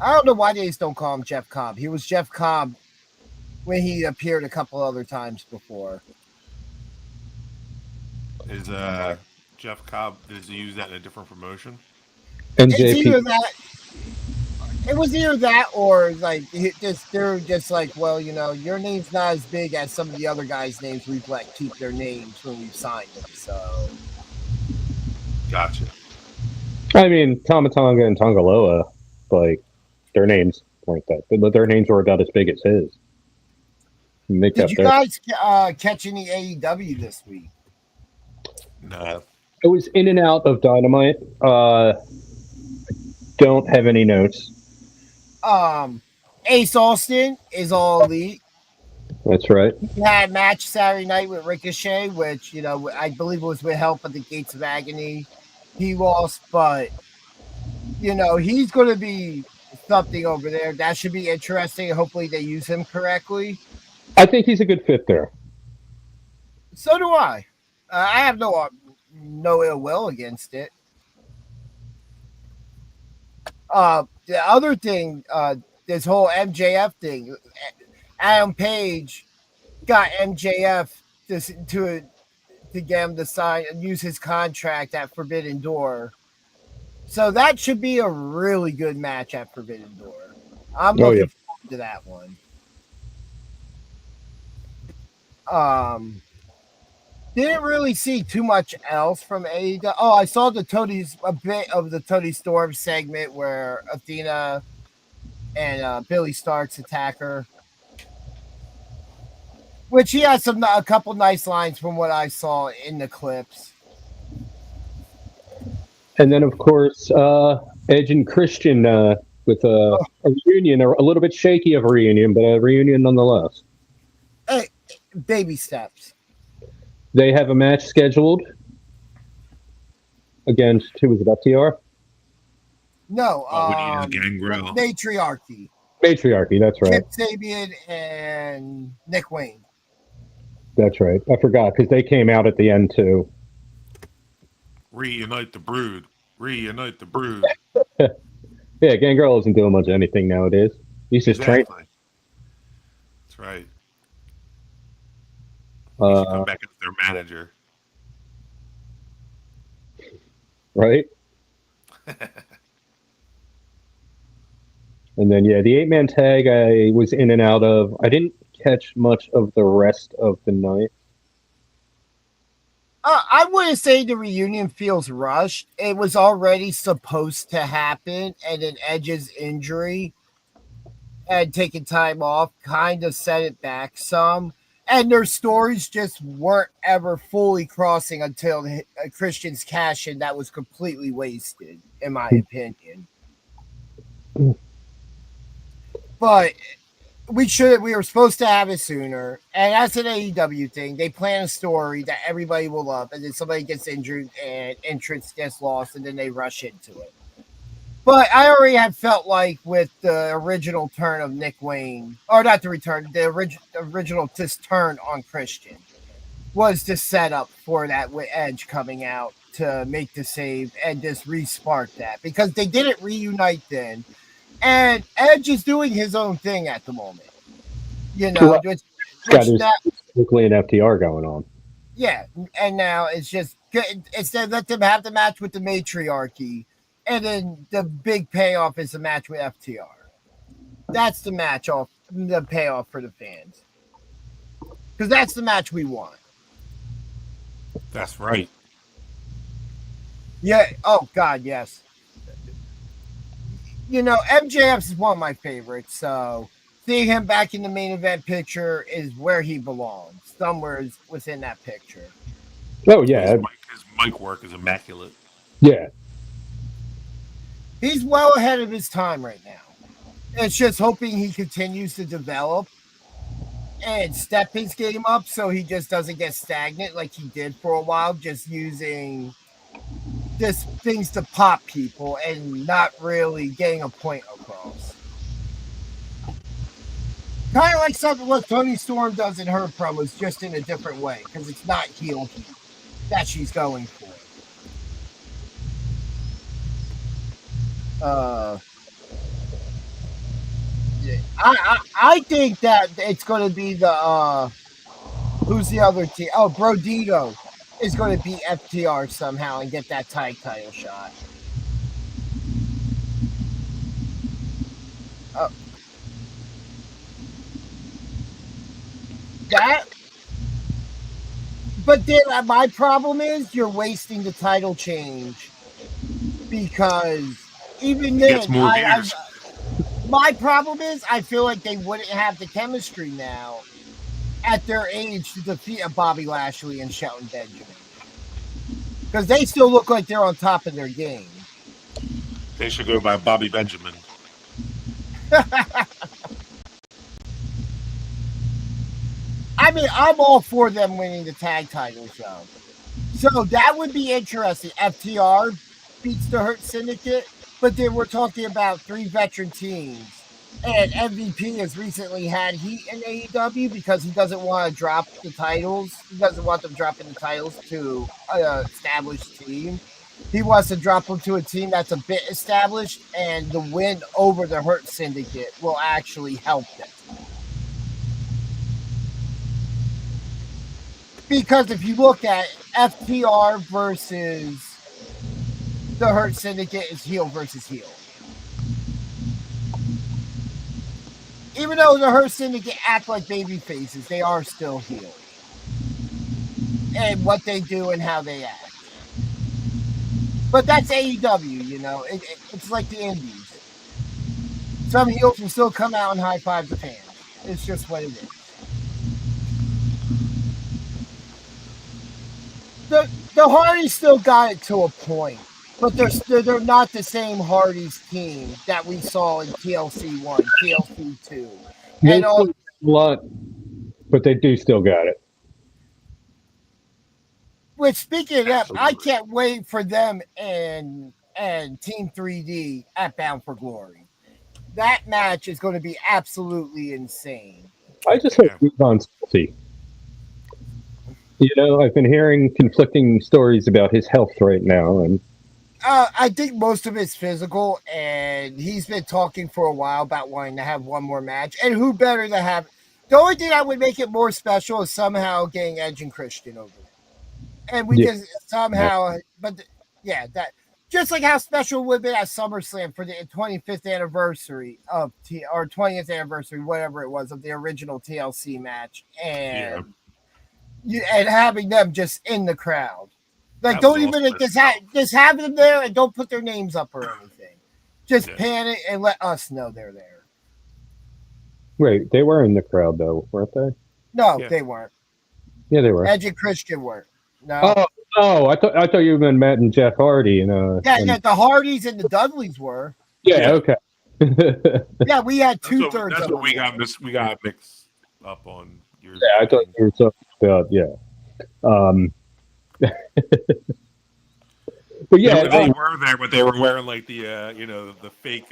I don't know why they just don't call him Jeff Cobb. He was Jeff Cobb when he appeared a couple other times before. Is Jeff Cobb, does he use that in a different promotion? It's either NJP. that. It was either that or like they're just like, well, your name's not as big as some of the other guys' names we've let keep their names when we've signed them. So Gotcha. I mean, Tamatonga and Tongaloa, like, their names weren't that, but their names were about as big as his. And they did kept you their- guys catch any AEW this week? No. I was in and out of Dynamite. Don't have any notes. Ace Austin is all elite. That's right. He had a match Saturday night with Ricochet, which, I believe was with help at the Gates of Agony. He lost, but, he's going to be something over there. That should be interesting. Hopefully they use him correctly. I think he's a good fit there. So do I. I have no ill will against it. The other thing, this whole MJF thing, Adam Page got MJF to get him to sign and use his contract at Forbidden Door. So that should be a really good match at Forbidden Door. I'm looking forward to that one. Didn't really see too much else from AEW. Oh, I saw a bit of the Tony Storm segment where Athena and Billy Starks attack her, which he had a couple nice lines from what I saw in the clips. And then, of course, Edge and Christian with a reunion, a little bit shaky of a reunion, but a reunion nonetheless. Hey, baby steps. They have a match scheduled against, who was it, FTR? No, Gangrel. Matriarchy. Matriarchy, that's right. Kip Sabian and Nick Wayne. That's right. I forgot because they came out at the end too. Reunite the Brood. Reunite the Brood. Yeah, Gangrel isn't doing much of anything nowadays. He's just training. Exactly. That's right. He should come back as their manager. Right? And then, yeah, the 8-man tag I was in and out of. I didn't catch much of the rest of the night. I wouldn't say the reunion feels rushed. It was already supposed to happen, and then Edge's injury and taking time off kind of set it back some. And their stories just weren't ever fully crossing until Christian's cash in that was completely wasted, in my opinion. But we were supposed to have it sooner. And that's an AEW thing. They plan a story that everybody will love, and then somebody gets injured and entrance gets lost, and then they rush into it. But I already had felt like with the original turn of Nick Wayne, or not the return, the original just turn on Christian was the setup for that with Edge coming out to make the save and just re-spark that, because they didn't reunite then. And Edge is doing his own thing at the moment. You know, Strictly an FTR going on. Yeah, and now it's just instead let them have the match with the matriarchy, and then the big payoff is the match with FTR. That's the the payoff for the fans, because that's the match we want. That's right. Yeah. Oh God, yes. You know, MJF is one of my favorites, so seeing him back in the main event picture is where he belongs, somewhere within that picture. Oh, yeah. His mic work is immaculate. Yeah. He's well ahead of his time right now. It's just hoping he continues to develop and step his game up so he just doesn't get stagnant like he did for a while, just using just things to pop people and not really getting a point across. Kind of like something what Tony Storm does in her promos, just in a different way, because it's not heel heat that she's going for. I think that it's going to be the who's the other team? Oh, Brodito is going to beat FTR somehow and get that tag title shot. That, but then my problem is you're wasting the title change, because even then, my problem is I feel like they wouldn't have the chemistry now at their age to defeat a Bobby Lashley and Shelton Benjamin, because they still look like they're on top of their game. They should go by Bobby Benjamin. I mean, I'm all for them winning the tag titles, though. So that would be interesting. FTR beats the Hurt Syndicate, but then we're talking about 3 veteran teams. And MVP has recently had heat in AEW because he doesn't want to drop the titles. He doesn't want them dropping the titles to an established team. He wants to drop them to a team that's a bit established, and the win over the Hurt Syndicate will actually help them. Because if you look at FTR versus the Hurt Syndicate, is heel versus heel. Even though the Hurt Syndicate act like baby faces, they are still heel. And what they do and how they act. But that's AEW, you know. It's like the Indies. Some heels will still come out and high-five the fans. It's just what it is. The Hardys still got it to a point, but they're not the same Hardys team that we saw in TLC 1, TLC 2. They still a lot, but they do still got it. Which, speaking of that, I can't wait for them and Team 3D at Bound for Glory. That match is going to be absolutely insane. I just hope Devon's healthy. You know, I've been hearing conflicting stories about his health right now, and I think most of it's physical, and he's been talking for a while about wanting to have one more match. And who better to have? The only thing that would make it more special is somehow getting Edge and Christian over there. And we Yeah. just somehow, yeah, that just like how special it would be at SummerSlam for the 25th anniversary of or 20th anniversary, whatever it was, of the original TLC match, and and having them just in the crowd. Like, That don't was even awesome. just have them there and don't put their names up or anything. Just Yeah. pan it and let us know they're there. wait, they were in the crowd though, weren't they? No, Yeah. they weren't. Yeah, they were. Edge and Christian weren't. No. I thought you meant Matt and Jeff Hardy, and Yeah, the Hardys and the Dudleys were. yeah, okay. Yeah, we had That's two what, thirds that's of what we them. got mixed up on. Your Yeah, I thought you were talking about but yeah, they were there, but they were wearing like the the fake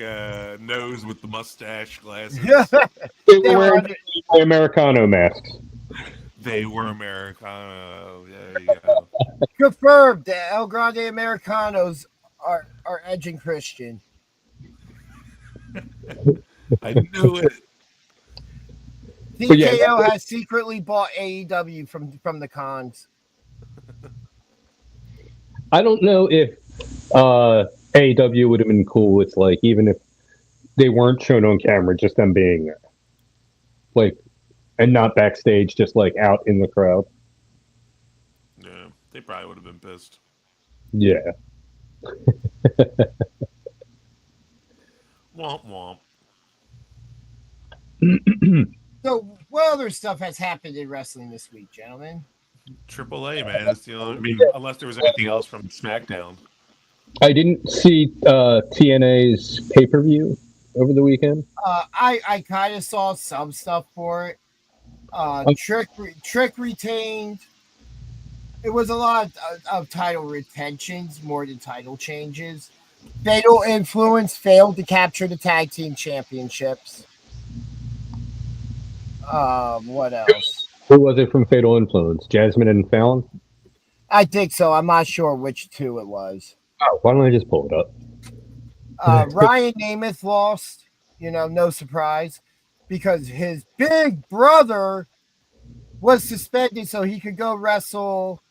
nose with the mustache glasses. they They were were wearing under- the Americano masks. They were Americano. There you go. Confirmed that El Grande Americanos are Edge and Christian. I knew it. But yeah, TKO has secretly bought AEW from the cons. I don't know if AEW would have been cool with, like, even if they weren't shown on camera, just them being there, like, and not backstage, just like out in the crowd. Yeah, they probably would have been pissed. Yeah. Womp womp. So, what other stuff has happened in wrestling this week, gentlemen? AAA, man. That's the only. I mean, unless there was anything else from SmackDown. I didn't see TNA's pay-per-view over the weekend. I kind of saw some stuff for it. Trick retained. It was a lot of title retentions more than title changes. Fatal Influence failed to capture the tag team championships. What else? Who was it from Fatal Influence? Jasmine and Fallon? I think so. I'm not sure which two it was. Oh, why don't I just pull it up? Ryan Namath lost. No surprise, because his big brother was suspended so he could go wrestle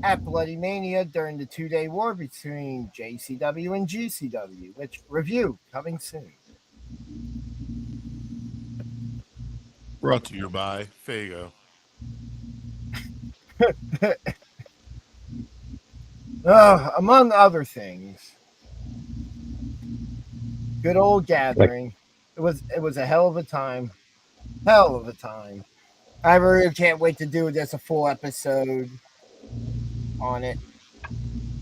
at Bloody Mania during the 2-day war between JCW and GCW, which review coming soon. Brought to you by Fago. Among other things, good old gathering. It was a hell of a time. Hell of a time. I really can't wait to do this a full episode on it.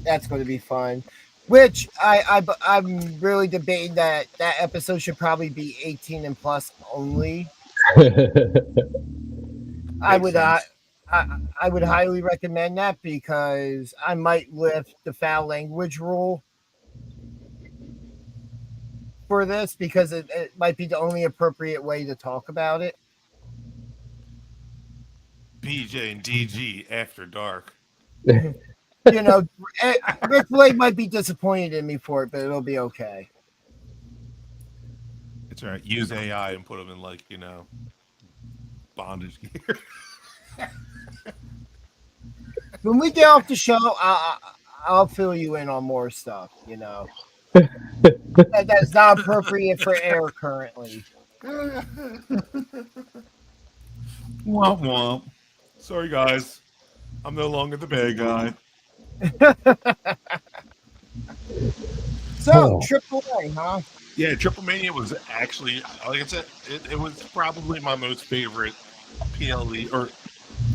That's going to be fun. Which I'm really debating that episode should probably be 18 and plus only. I would highly recommend that, because I might lift the foul language rule for this, because it might be the only appropriate way to talk about it. BJ and DG after dark. Rick Flag might be disappointed in me for it, but it'll be okay. It's all right. Use AI and put them in bondage gear. When we get off the show, I'll fill you in on more stuff. That's not appropriate for air currently. Womp womp. Sorry, guys. I'm no longer the bad guy. So, AAA, huh? Yeah, Triple Mania was actually, like I said, it was probably my most favorite PLE, or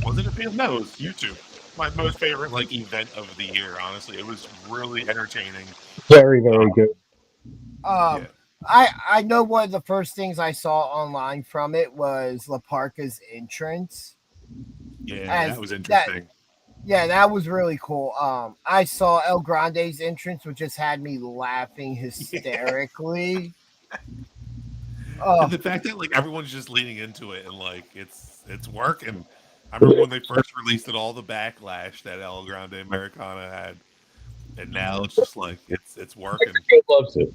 was it a PLE? No, it was YouTube. My most favorite event of the year. Honestly, it was really entertaining. Very, very good. Yeah. I know one of the first things I saw online from it was La Parca's entrance. Yeah, that was interesting. That was really cool. I saw El Grande's entrance, which just had me laughing hysterically. And the fact that everyone's just leaning into it and it's working. I remember when they first released it, all the backlash that El Grande Americana had, and now it's just like it's working. Mexico loves it.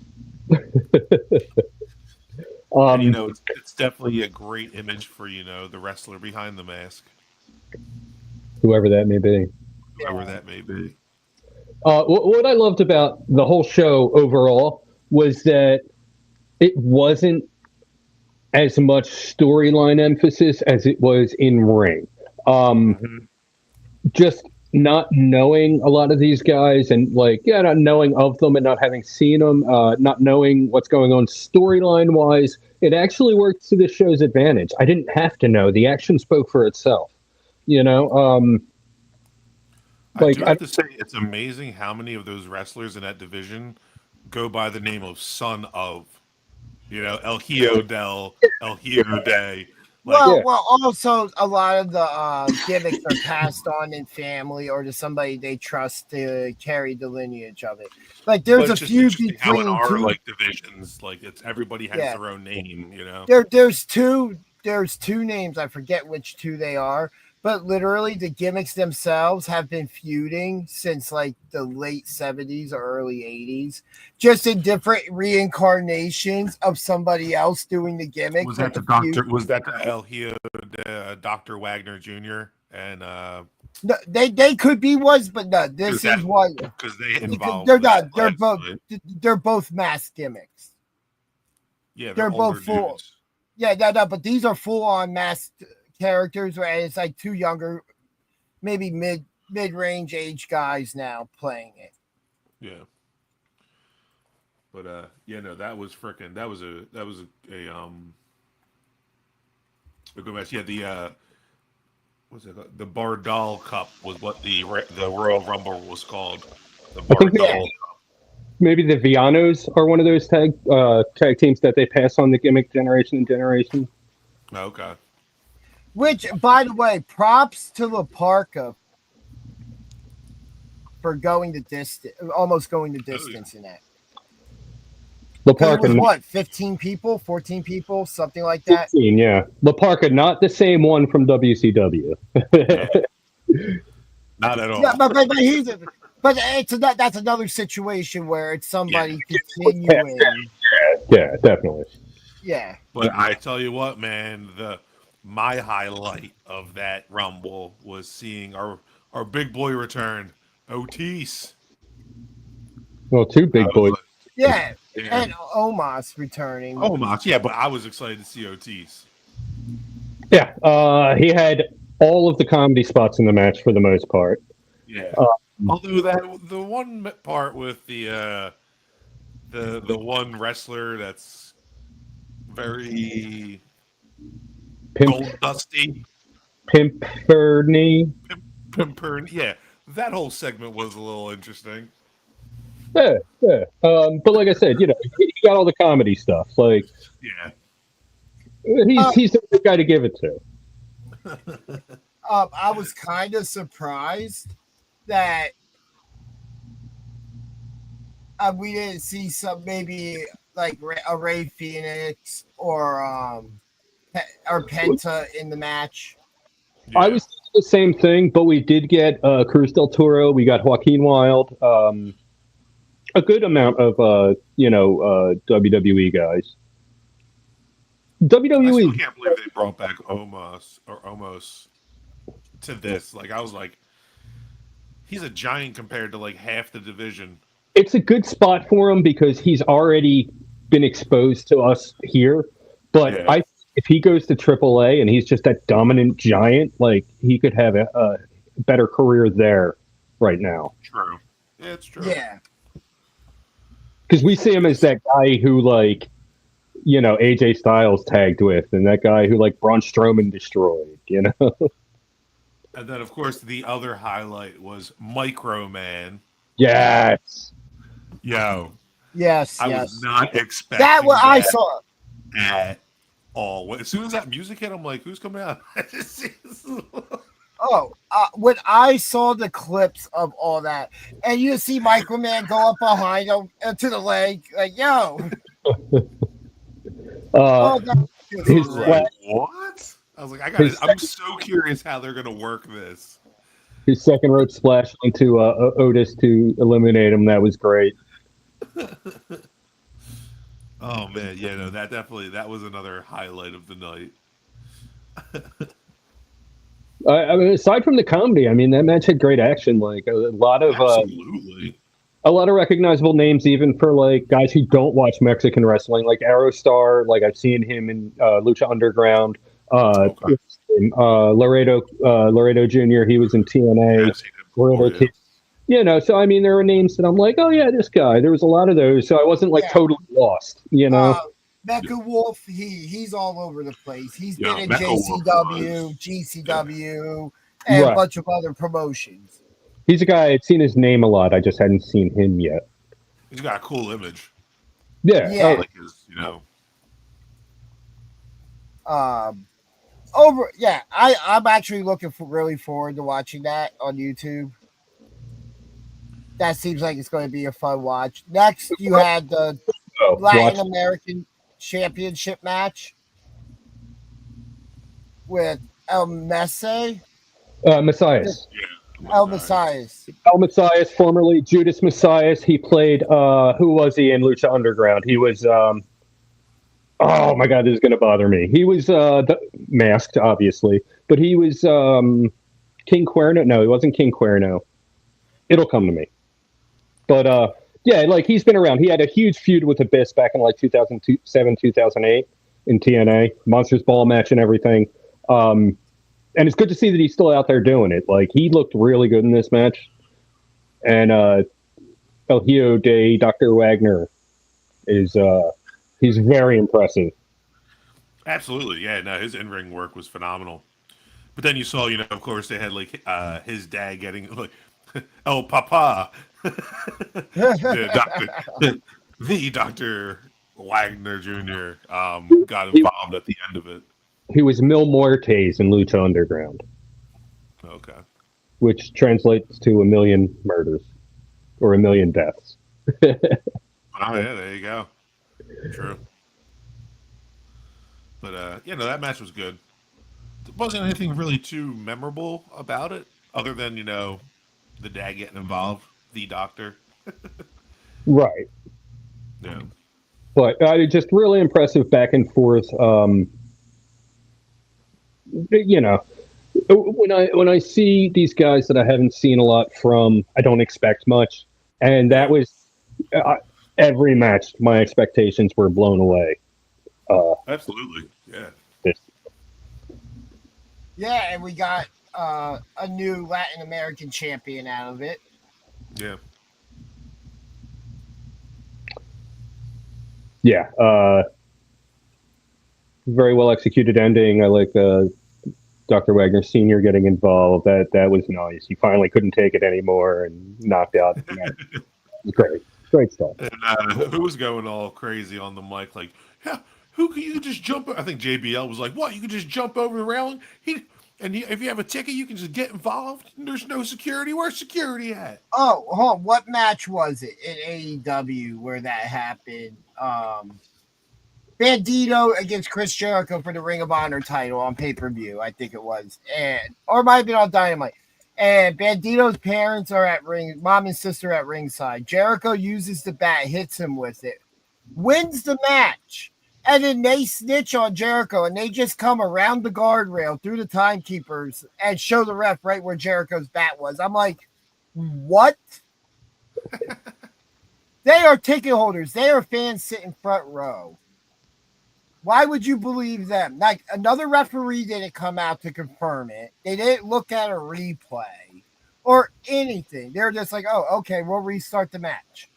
And, it's definitely a great image for the wrestler behind the mask, Whoever that may be. whoever that may be. What I loved about the whole show overall was that it wasn't as much storyline emphasis as it was in ring. Just not knowing a lot of these guys and not knowing of them and not having seen them, not knowing what's going on storyline wise, it actually worked to the show's advantage. I didn't have to know. The action spoke for itself. I do have to say, it's amazing how many of those wrestlers in that division go by the name of son of, El Hijo del El Hijo de. Well, also a lot of the gimmicks are passed on in family or to somebody they trust to carry the lineage of it. Like there's a few between how in our divisions, it's everybody has their own name. There's two names. I forget which two they are. But literally, the gimmicks themselves have been feuding since the late 70s or early 80s, just in different reincarnations of somebody else doing the gimmick. Was that the doctor? Was that the El Hijo, Dr. Wagner Jr. and No, they could be but no. This is one because they involved. They're not. They're both mask gimmicks. Yeah, they're both full. Dudes. Yeah, no, but these are full on masked characters, where it's two younger, maybe mid-range age guys now playing it. Yeah. But that was freaking. That was a good match. Yeah, what's it called? The Bardal Cup was what the Royal Rumble was called. The Bardal Cup. Maybe the Villanos are one of those tag teams that they pass on the gimmick generation and generation. Okay. Which, by the way, props to La Parka for going the distance, almost going the distance in that. La Parka, what, 15 people, 14 people, something like that? 15, yeah. La Parka, not the same one from WCW. Not at all. Yeah, but that's another situation where it's somebody continuing. Yeah, definitely. Yeah. But I tell you what, man, my highlight of that Rumble was seeing our big boy return, Otis. Well, two big boys. Yeah, and Omos returning. Omos, yeah, but I was excited to see Otis. Yeah, he had all of the comedy spots in the match for the most part. Yeah. Although the one part with the one wrestler that's very Gold Dusty. Pimperney. Yeah, that whole segment was a little interesting. Yeah. But like I said, he got all the comedy stuff. Yeah. He's the good guy to give it to. I was kind of surprised that we didn't see maybe a Ray Phoenix or Penta in the match. Yeah. I was thinking the same thing, but we did get Cruz del Toro. We got Joaquin Wilde. A good amount of WWE guys. WWE. I can't believe they brought back Omos to this. I was like, he's a giant compared to half the division. It's a good spot for him because he's already been exposed to us here. But yeah. If he goes to AAA and he's just that dominant giant, he could have a better career there right now. True. Yeah, it's true. Yeah. Because we see him as that guy who, AJ Styles tagged with, and that guy who, Braun Strowman destroyed, And then, of course, the other highlight was Microman. Yes. Yo. Yes. I was not expecting that. What I saw at all. As soon as that music hit, I'm like, who's coming out? When I saw the clips of all that, and you see Microman go up behind him to the leg, what? I was like, His I'm so curious how they're gonna work this. His second rope splash onto Otis to eliminate him. That was great. Oh man, yeah, no, that was another highlight of the night. I mean, aside from the comedy, I mean, that match had great action. Like Absolutely. a lot of recognizable names, even for like guys who don't watch Mexican wrestling, like Aerostar. Like I've seen him in Lucha Underground. Okay. Laredo Jr. He was in TNA. I've seen it before, Laredo yeah. You know, so I mean, there are names that I'm like, oh yeah, this guy. There was a lot of those, so I wasn't like Yeah. totally lost. You know, Mecha Wolf, he's all over the place. He's Yeah, been in Mecha Wolf JCW, was- GCW, and a Right. bunch of other promotions. he's a guy I'd seen his name a lot. I just hadn't seen him yet. He's got a cool image. Yeah. Yeah. Oh, Like his, you know. I'm actually looking really forward to watching that on YouTube. That seems like it's going to be a fun watch. Next, you had the oh, Latin watch- American Championship match with El Messias. Messias. El Messias. El Messias, formerly Judas Messias. He played. Who was he in Lucha Underground? He was. Oh my God, this is going to bother me. He was masked, obviously, but he was King Cuerno. No, he wasn't King Cuerno. It'll come to me. But yeah, like he's been around. He had a huge feud with Abyss back in like 2007, 2008 in TNA, Monsters Ball match and everything. And it's good to see that he's still out there doing it. Like he looked really good in this match. And El Hijo de Dr. Wagner is he's very impressive. Absolutely, yeah. No, his in-ring work was phenomenal. But then you saw, you know, of course, they had like his dad getting like, "Oh, Papa," the Doctor Wagner Jr. Got involved at the end of it. He was Mil Muertes in Lucha Underground, Okay, which translates to 1,000,000 murders or 1,000,000 deaths. oh yeah, there you go. True. But yeah, no, that match was good. There wasn't anything really too memorable about it, other than, you know, the dad getting involved, the doctor. Right. Yeah. But just really impressive back and forth. You know, when I see these guys that I haven't seen a lot from, I don't expect much, and that was every match. My expectations were blown away. Absolutely. Yeah. This, Yeah, and we got a new Latin American champion out of it. Yeah. yeah, very well executed ending. I like Dr. Wagner Sr. getting involved. That was nice. He finally couldn't take it anymore and knocked out. Great stuff. And who was going all crazy on the mic? Like, yeah, who can you just jump? I think JBL was like, "What? You can just jump over the railing? If you have a ticket, you can just get involved. And there's no security. Where's security at?" Oh, hold on. What match was it in AEW where that happened? Bandito against Chris Jericho for the Ring of Honor title on pay-per-view, I think it was. Or it might have been on Dynamite. And Bandito's parents are mom and sister at ringside. Jericho uses the bat, hits him with it, wins the match. And then they snitch on Jericho and they just come around the guardrail through the timekeepers and show the ref right where Jericho's bat was. I'm like, what? They are ticket holders. They are fans sitting front row. Why would you believe them? Like, another referee didn't come out to confirm it. They didn't look at a replay or anything. They're just like, oh, okay, we'll restart the match.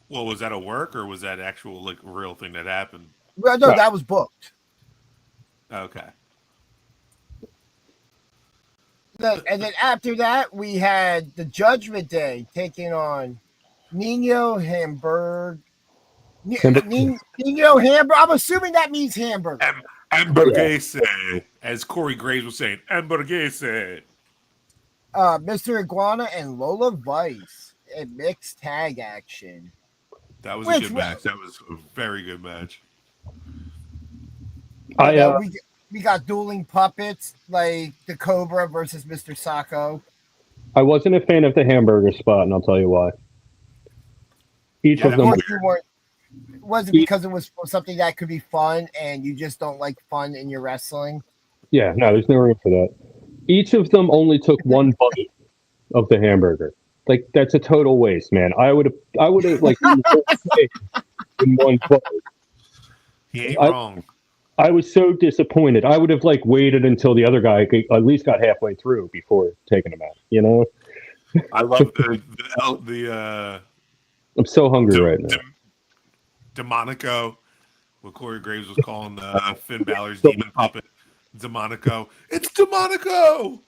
Well, was that a work or was that actual like real thing that happened? Well, no, that was booked. Okay. And then after that, we had the Judgment Day taking on Nino Hamburg. Nino Hamburg. I'm assuming that means hamburger. Hamburguese, as Corey Graves was saying, hamburguese. Mr. Iguana and Lola Vice in mixed tag action. That was a good match. That was a very good match. I We got dueling puppets like the Cobra versus Mr. Sacco. I wasn't a fan of the hamburger spot, and I'll tell you why. Each Yeah, of Of them, course, you weren't. Was it Each- because it was something that could be fun, and you just don't like fun in your wrestling? yeah, no, there's no room for that. Each of them only took one bite of the hamburger. Like that's a total waste, man. I would have like eaten the whole thing in one bite. He ain't I- wrong. I was so disappointed. I would have like waited until the other guy at least got halfway through before taking him out. You know, I love the I'm so hungry right now. Demonico, what Corey Graves was calling Finn Balor's demon puppet. Demonico. It's Demonico!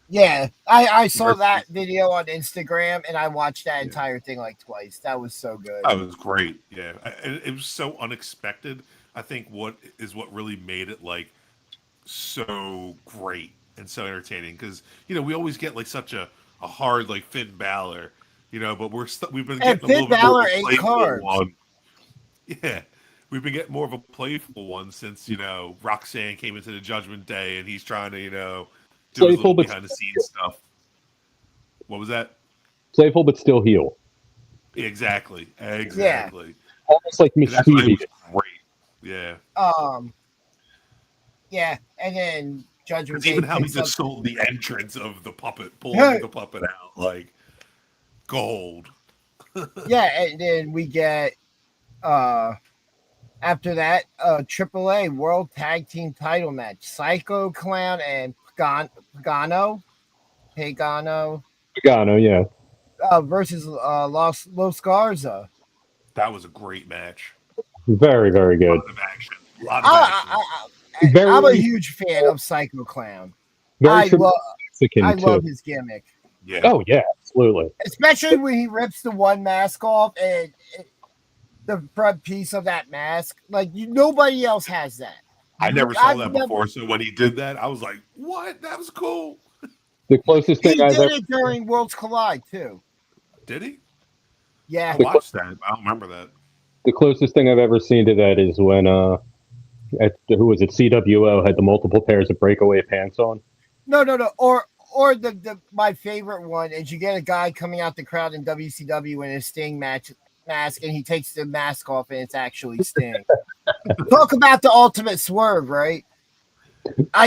Yeah, I saw that video on Instagram, and I watched that entire thing like twice. That was so good. That was great. Yeah. It was so unexpected. I think what really made it like so great and so entertaining because we always get like such a hard like Finn Balor, but we've been And getting a Finn little bit more Balor of a ate playful carbs. one. Yeah, we've been getting more of a playful one since Roxanne came into the Judgment Day and he's trying to do his Playful, little but behind the scenes stuff. What was that? Playful but still heel. Exactly. Almost like Miss That's why it Stevie. was great. Yeah. Yeah, and then Judgment It's Day even how he picks up- just sold the entrance of the puppet, pulling the puppet out like gold. Yeah, and then we get after that AAA World Tag Team Title match: Psycho Clown and Pagano Pagano, yeah. versus Los Garza. That was a great match. Very, very A good. lot of action. A lot of action. Very, I'm a huge fan of Psycho Clown. very I Mexican I too. love his gimmick, Yeah. Oh yeah, absolutely. especially when he rips the one mask off and the front piece of that mask. Like nobody else has that. I never saw I've that never- before, so when he did that, I was like, "What? That was cool." The closest He thing I've did ever it during Worlds Collide too. Did he? Yeah, I watched that. I don't remember that. the closest thing I've ever seen to that is when who was it? CWO had the multiple pairs of breakaway pants on. no. Or the my favorite one is you get a guy coming out the crowd in WCW in a Sting mask, and he takes the mask off, and it's actually Sting. Talk about the ultimate swerve, right?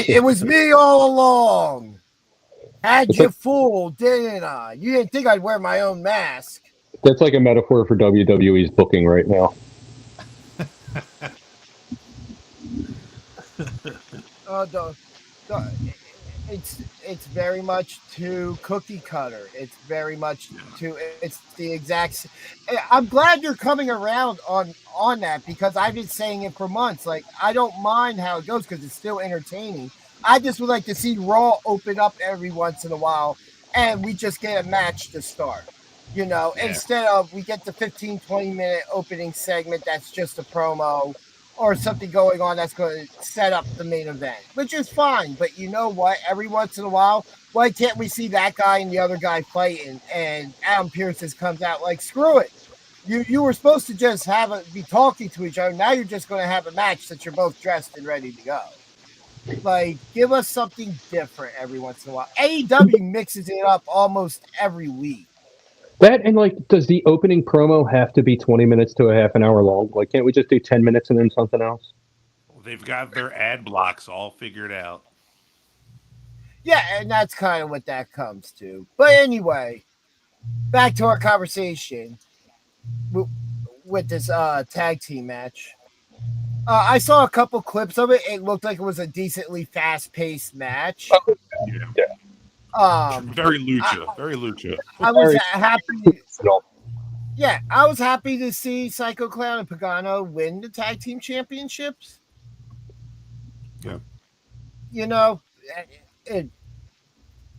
It was me all along. Had you fooled, didn't I? You didn't think I'd wear my own mask. That's like a metaphor for WWE's booking right now. It's very much too cookie cutter. It's very much too. It's the exact. I'm glad you're coming around on that because I've been saying it for months. Like I don't mind how it goes because it's still entertaining. I just would like to see Raw open up every once in a while, and we just get a match to start. Instead of we get the 15-20 minute opening segment that's just a promo or something going on that's going to set up the main event, which is fine. But you know what? Every once in a while, why can't we see that guy and the other guy fighting? And Adam Pearce just comes out like, screw it. You were supposed to just be talking to each other. Now you're just going to have a match that you're both dressed and ready to go. Like, give us something different every once in a while. AEW mixes it up almost every week. That and like, does the opening promo have to be 20 minutes to a half an hour long? Like, can't we just do 10 minutes and then something else? They've got their ad blocks all figured out. Yeah, and that's kind of what that comes to. But anyway, back to our conversation with this tag team match. I saw a couple clips of it. It looked like it was a decently fast-paced match. Yeah. Very lucha. I was happy. Yeah, I was happy to see Psycho Clown and Pagano win the tag team championships. Yeah.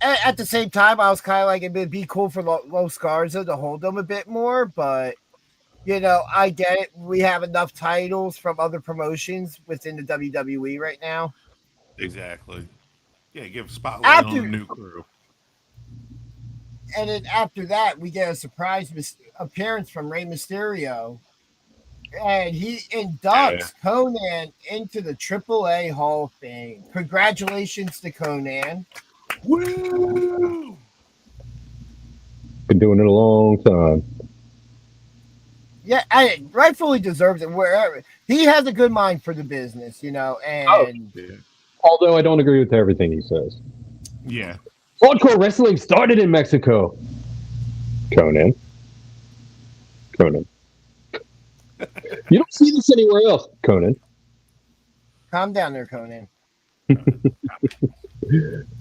At the same time, I was kind of like, it'd be cool for Los Garza to hold them a bit more, but I get it. We have enough titles from other promotions within the WWE right now. Exactly. Yeah, give spotlight on the new crew. And then after that, we get a surprise appearance from Rey Mysterio And he inducts Conan into the AAA Hall of Fame. Congratulations to Conan. Woo! Been doing it a long time. Yeah, I rightfully deserves it. Wherever he has a good mind for the business, you know, and Yeah. Although I don't agree with everything he says. Yeah. Hardcore wrestling started in Mexico. Conan. You don't see this anywhere else, Conan. calm down there, Conan.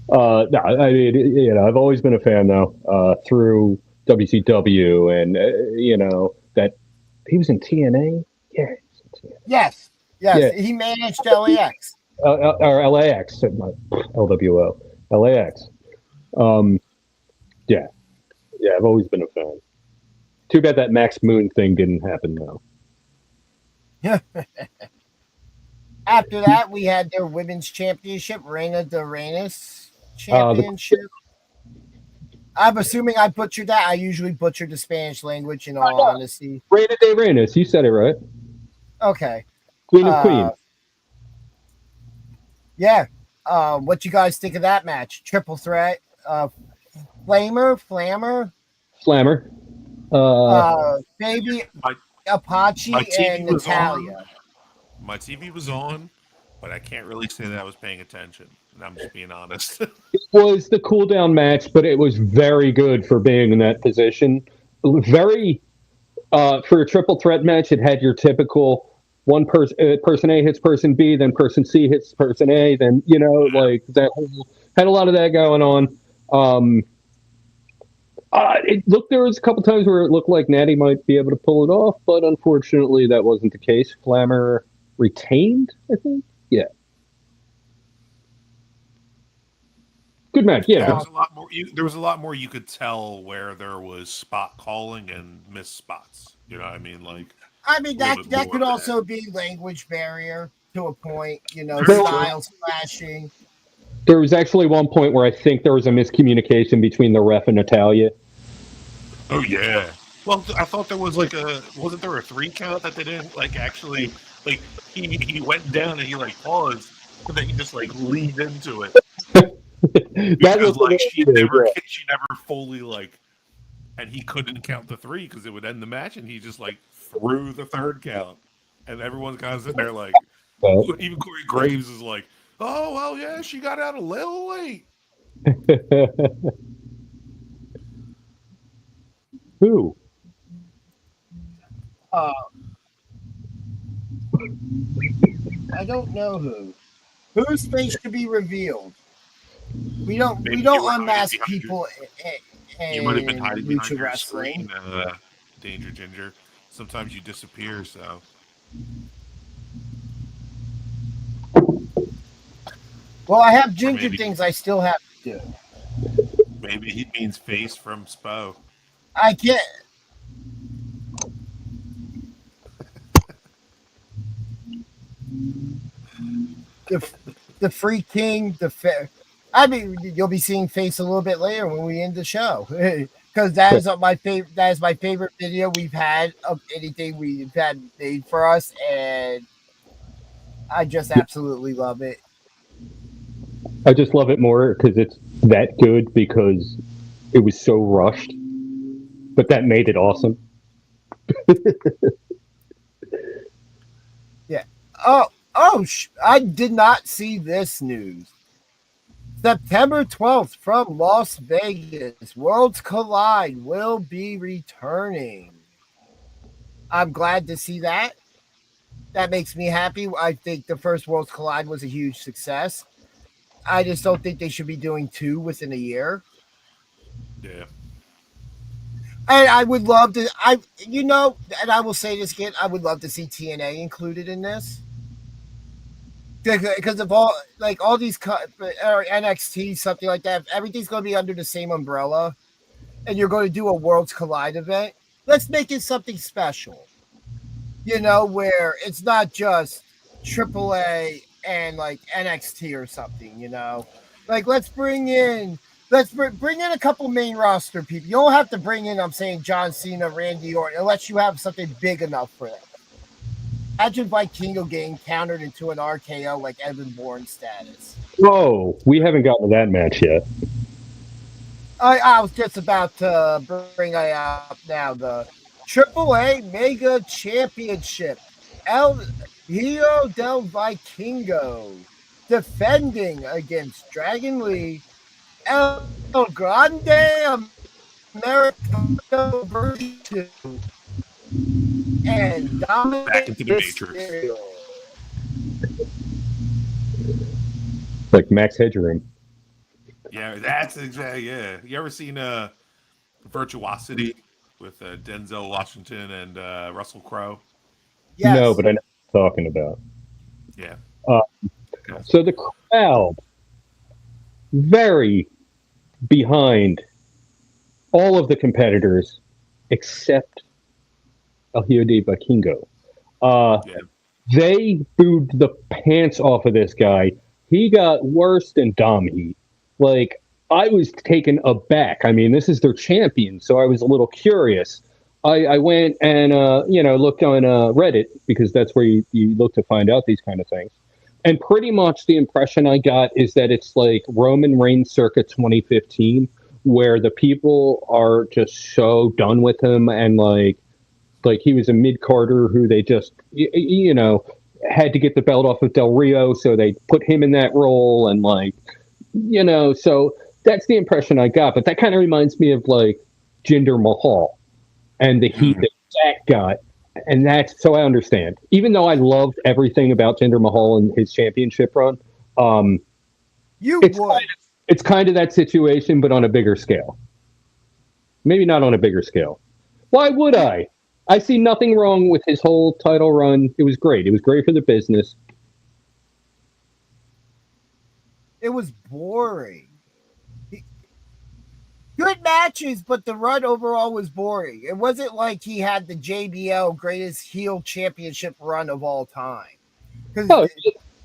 No, I mean, you know, I've always been a fan though, through WCW, and you know that he was in TNA. Yeah, he was in TNA. Yes, Yeah. he managed LAX. Or LAX, not LWO, LAX. Yeah, I've always been a fan. Too bad that Max Moon thing didn't happen though. After that, we had their women's championship, Reina de Reinas championship. I'm assuming I butchered that. I usually butcher the Spanish language, in all honesty. Reina de Reinas, you said it right. Okay. Queen of Queens. Yeah. What you guys think of that match? Triple threat. Flammer. Baby Apache my TV and was Natalia. My TV was on, but I can't really say that I was paying attention. And I'm just being honest. It was the cool down match, but it was very good for being in that position. Very for a triple threat match, it had your typical person A hits person B, then person C hits person A, then you know, like that had a lot of that going on. There was a couple times where it looked like Natty might be able to pull it off, but unfortunately that wasn't the case. Flammer retained, I think. Yeah. Good match. Yeah. There was a lot more you could tell where there was spot calling and missed spots. You know what I mean? Like, I mean, that could also be language barrier to a point, you know, styles clashing. There was actually one point where I think there was a miscommunication between the ref and Natalia. Oh yeah. Well, I thought there was wasn't there a 3 count that they didn't actually he went down and he paused, and then he just leaned into it. That was she never fully and he couldn't count the 3 because it would end the match, and he just threw the 3rd count, and everyone's kind of sitting there even Corey Graves is like, oh well, yeah, she got out a little late. Who? I don't know who. Whose face to be revealed? We don't unmask people You might have been hiding behind lucha your wrestling. screen, Danger Ginger. Sometimes you disappear, so. Well, I have ginger things I still have to do. Maybe he means face from Spo. I can't. The Free King, I mean, you'll be seeing face a little bit later when we end the show, because that is my favorite. That is my favorite video we've had of anything we've had made for us, and I just absolutely love it. I just love it more because it's that good because it was so rushed, but that made it awesome. Yeah. I did not see this news. September 12th from Las Vegas, Worlds Collide will be returning. I'm glad to see that. That makes me happy. I think the first Worlds Collide was a huge success. I just don't think they should be doing 2 within a year. Yeah. And I would love to, and I will say this again, I would love to see TNA included in this. Because of all these, or NXT, something like that, if everything's going to be under the same umbrella, and you're going to do a Worlds Collide event, let's make it something special. Where it's not just AAA and NXT or something, let's bring in a couple main roster people. You don't have to bring in, I'm saying, John Cena, Randy Orton, unless you have something big enough for them. Imagine Vikingo getting countered into an RKO like Evan Bourne status. Whoa, we haven't gotten to that match yet. I was just about to bring it up now. The AAA Mega Championship. El Hijo del Vikingo defending against Dragon Lee. El Grande Americano version 2. And Dominic Back into the Matrix. Mysterio. Like Max Headroom. Yeah, that's exactly. Yeah, you ever seen Virtuosity with Denzel Washington and Russell Crowe? Yes. No, but I know what you're talking about. Yeah. So the crowd, very behind all of the competitors except El Hijo de Vikingo. Yeah. They booed the pants off of this guy. He got worse than Dom Heat. Like, I was taken aback. I mean, this is their champion, so I was a little curious. I went and, looked on Reddit, because that's where you look to find out these kind of things. And pretty much the impression I got is that it's like Roman Reigns circa 2015, where the people are just so done with him, and like he was a mid-carder who they just, had to get the belt off of Del Rio, so they put him in that role, and so that's the impression I got. But that kind of reminds me of like Jinder Mahal and the heat that got. And that's, so I understand. Even though I loved everything about Jinder Mahal and his championship run, it's kind of that situation, but on a bigger scale. Maybe not on a bigger scale. Why would I? I see nothing wrong with his whole title run. It was great. It was great for the business. It was boring. Good matches, but the run overall was boring. It wasn't like he had the JBL greatest heel championship run of all time. Oh,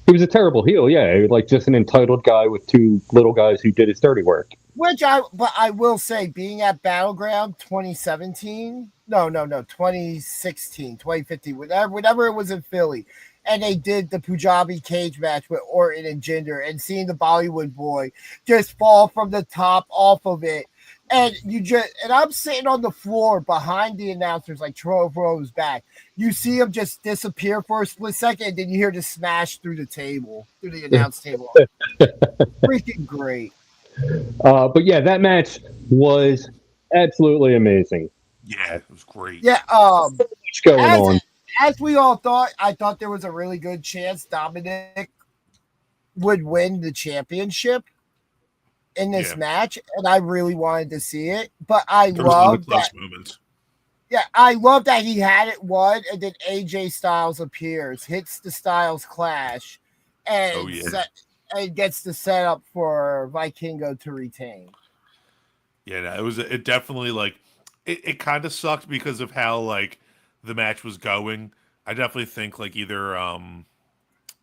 he was a terrible heel, yeah. Like just an entitled guy with two little guys who did his dirty work. But I will say, being at Battleground 2017, 2016, 2015, whenever it was in Philly, and they did the Punjabi cage match with Orton and Jinder, and seeing the Bollywood boy just fall from the top off of it. And I'm sitting on the floor behind the announcers, like 12 rows back. You see him just disappear for a split second, and then you hear the smash through the announce table. Freaking great. But yeah, that match was absolutely amazing. Yeah, it was great. Yeah. What's going on? As we all thought, I thought there was a really good chance Dominic would win the championship in this match, and I really wanted to see it. But I love that. Moments. Yeah, I love that he had it won, and then AJ Styles appears, hits the Styles Clash, and and gets the setup for Vikingo to retain. Yeah, it definitely, like, it kind of sucked because of how, like, the match was going. I definitely think, like, either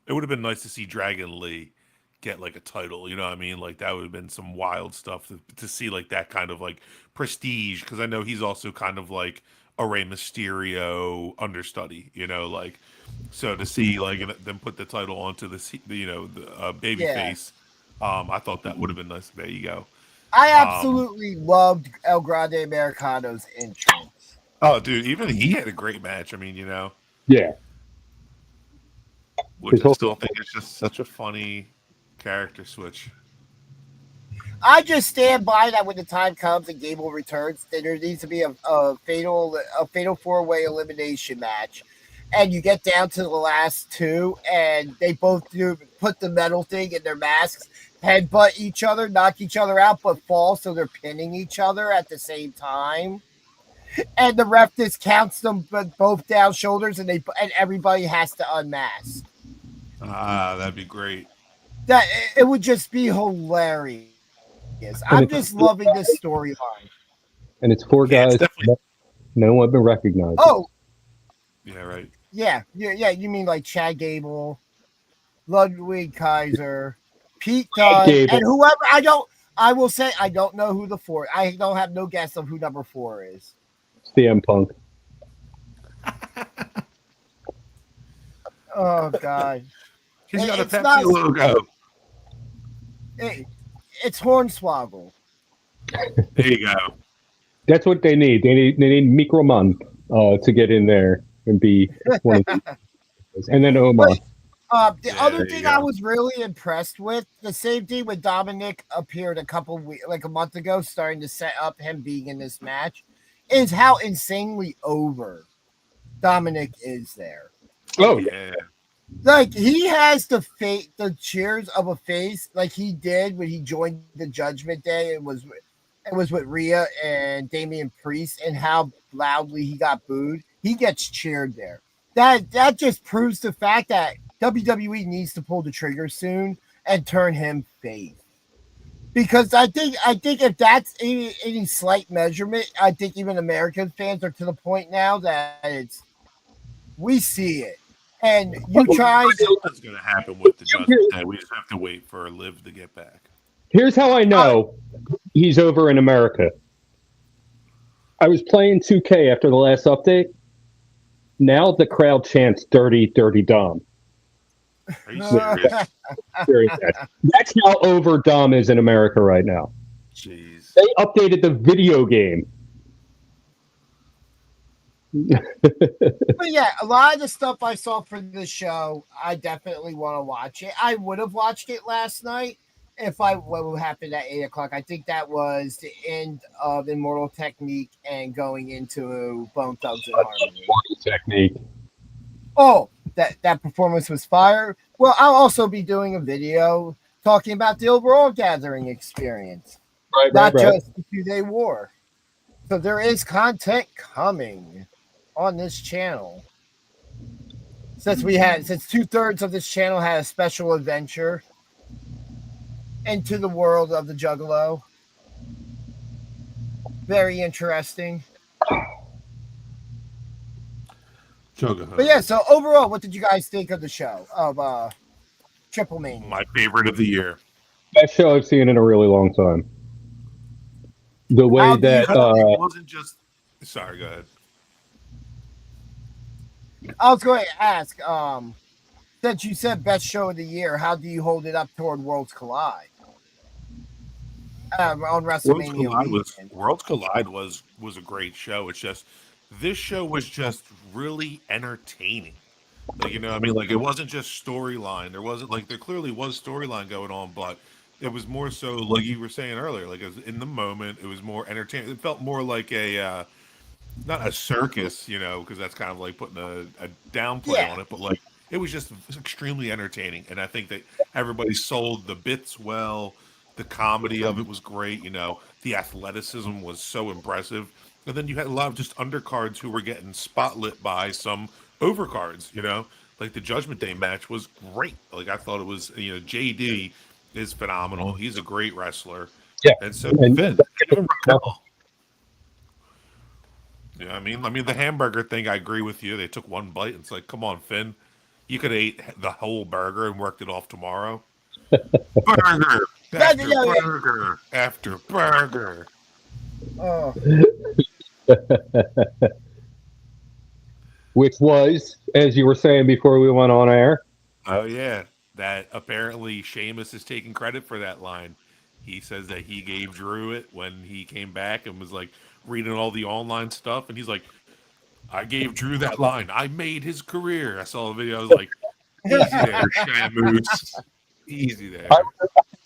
it would have been nice to see Dragon Lee get like a title, you know what I mean? Like that would have been some wild stuff to see, like that kind of like prestige, because I know he's also kind of like a Rey Mysterio understudy, like, so to see like them put the title onto the baby face, I thought that would have been nice. There you go. I absolutely loved El Grande Americano's entrance. Oh, dude, even he had a great match. I mean, yeah. Which I still think it's just such a funny character switch. I just stand by that when the time comes and Gable returns, that there needs to be a fatal 4-way elimination match, and you get down to the last two, and they both put the metal thing in their masks, headbutt each other, knock each other out, but fall, so they're pinning each other at the same time, and the ref just counts them both down shoulders, and everybody has to unmask. That'd be great. That it would just be hilarious. I'm just loving this storyline. And it's four guys no one been recognized. Oh, yeah, right. Yeah. You mean like Chad Gable, Ludwig Kaiser, Pete Dunne, and whoever. I will say I don't know who the four. I don't have no guess of who number 4 is. CM Punk. Oh God. He's got a It's Pepsi not- logo. It's Hornswoggle. There you go. That's what they need. They need Microman to get in there and be one of these. And then Omar. The Yeah, other there you thing go. I was really impressed with, the same thing when Dominic appeared a month ago, starting to set up him being in this match, is how insanely over Dominic is there. Oh, Yeah. Like he has the cheers of a face, like he did when he joined the Judgment Day. It was with Rhea and Damian Priest, and how loudly he got booed. He gets cheered there. That just proves the fact that WWE needs to pull the trigger soon and turn him face. Because I think if that's any slight measurement, I think even American fans are to the point now that we see it. And you try What's going to happen with the Judgment Day? We just have to wait for Liv to get back. here's how I know he's over in America. I was playing 2K after the last update. Now the crowd chants "Dirty, Dirty Dom." Are you serious? Serious. That's how over Dom is in America right now. Jeez. They updated the video game. But yeah, a lot of the stuff I saw for the show, I definitely want to watch it. I would have watched it last night if what happened at 8:00. I think that was the end of Immortal Technique and going into Bone Thugs and Harmony. Technique. Oh, that performance was fire. Well, I'll also be doing a video talking about the overall gathering experience, not just the 2-day war. So there is content coming on this channel. Since 2/3 of this channel had a special adventure into the world of the Juggalo. Very interesting. But yeah, so overall, what did you guys think of the show of Triple Mania? My favorite of the year. Best show I've seen in a really long time. The way How do you- that It wasn't just. Sorry, go ahead. I was going to ask, since you said best show of the year, how do you hold it up toward Worlds Collide? On WrestleMania weekend? Worlds Collide was a great show. It's just this show was just really entertaining. Like, you know, I mean, like, it wasn't just storyline. There clearly was storyline going on, but it was more so, like you were saying earlier, like, it was in the moment, it was more entertaining. It felt more like a, not a circus, you know, because that's kind of like putting a downplay on it, but like, it was just extremely entertaining. And I think that everybody sold the bits well. The comedy of it was great, you know. The athleticism was so impressive. And then you had a lot of just undercards who were getting spotlit by some overcards, you know. Like the Judgment Day match was great. Like I thought it was, you know, JD is phenomenal. He's a great wrestler. Yeah. And so Finn, even Raquel. Yeah, I mean the hamburger thing, I agree with you. They took one bite and it's like, come on, Finn. You could have ate the whole burger and worked it off tomorrow. Burger after burger. Oh, which was, as you were saying before we went on air. Oh yeah, that apparently Sheamus is taking credit for that line. He says that he gave Drew it when he came back and was like reading all the online stuff, and he's like, "I gave Drew that line. I made his career." I saw the video. I was like, "Easy there, Shamus. Easy there."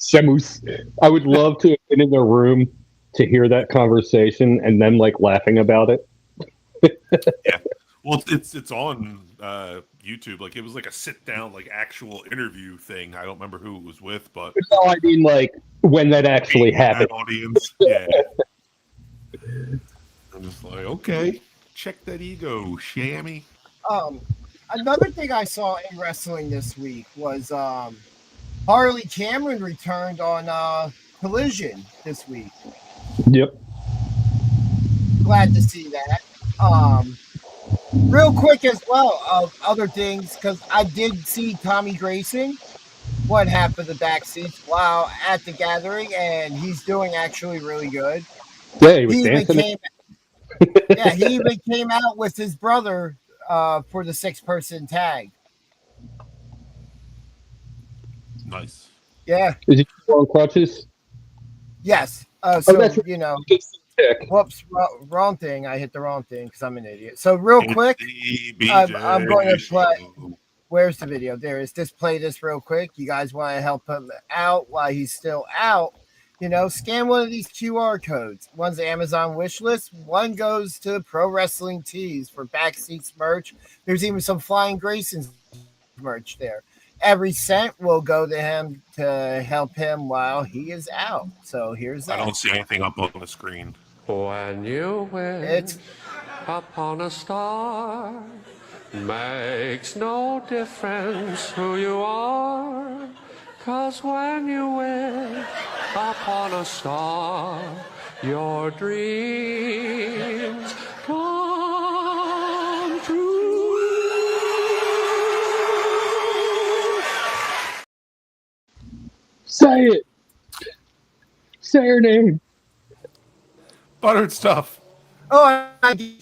Sheamus. I would love to have been in the room to hear that conversation and them like laughing about it. Yeah. Well, it's on YouTube. Like it was like a sit down, like actual interview thing. I don't remember who it was with, but No, I mean like when that actually happened. that audience. Yeah. I'm just like, okay, check that ego, Shammy. another thing I saw in wrestling this week was Harley Cameron returned on Collision this week. Yep. Glad to see that. Real quick as well, other things, because I did see Tommy Grayson, one half of the back seats, while at the gathering, and he's doing actually really good. Yeah, he was dancing. He even came out with his brother for the 6-person tag. Nice. Yeah. Is he on crutches? Yes. that's So right. you know, Tick. whoops, wrong thing. I hit the wrong thing because I'm an idiot. So real quick, I'm going to play. Where's the video? There is. Just play this real quick. You guys want to help him out while he's still out? You know, scan one of these QR codes. One's Amazon wish list. One goes to Pro Wrestling Tees for Backseats merch. There's even some Flying Graysons merch there. Every cent will go to him to help him while he is out. So here's that. I don't see anything up on the screen. When you win It's upon a star, makes no difference who you are. 'Cause when you win upon a star, your dreams come true. Say it. Say her name. Buttered stuff. oh, I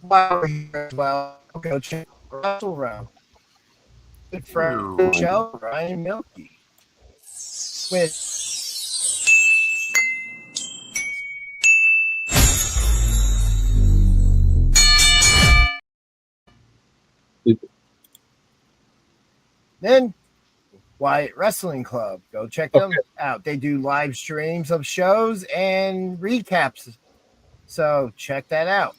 while we're here as well. Go check Russell Round. Good friend of the show, Ryan Milky. With then Wyatt Wrestling Club. Go check them out. They do live streams of shows and recaps. So check that out.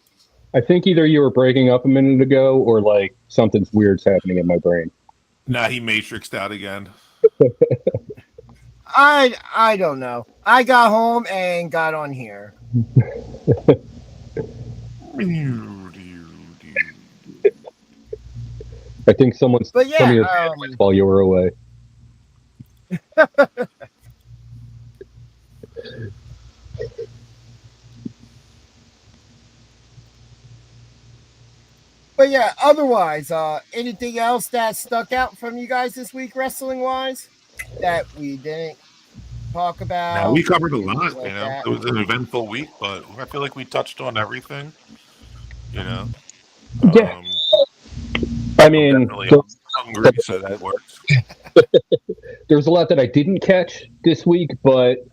I think either you were breaking up a minute ago or like something's weird's happening in my brain. Nah, he matrixed out again. I don't know. I got home and got on here. I think someone's But yeah, some of your bandwidth while you were away. But yeah, otherwise, anything else that stuck out from you guys this week, wrestling wise, that we didn't talk about? Now, we covered a lot, like you know. that? It was an eventful week, but I feel like we touched on everything, you know. Yeah. I mean, Definitely hungry, so that works. there's a lot that I didn't catch this week, but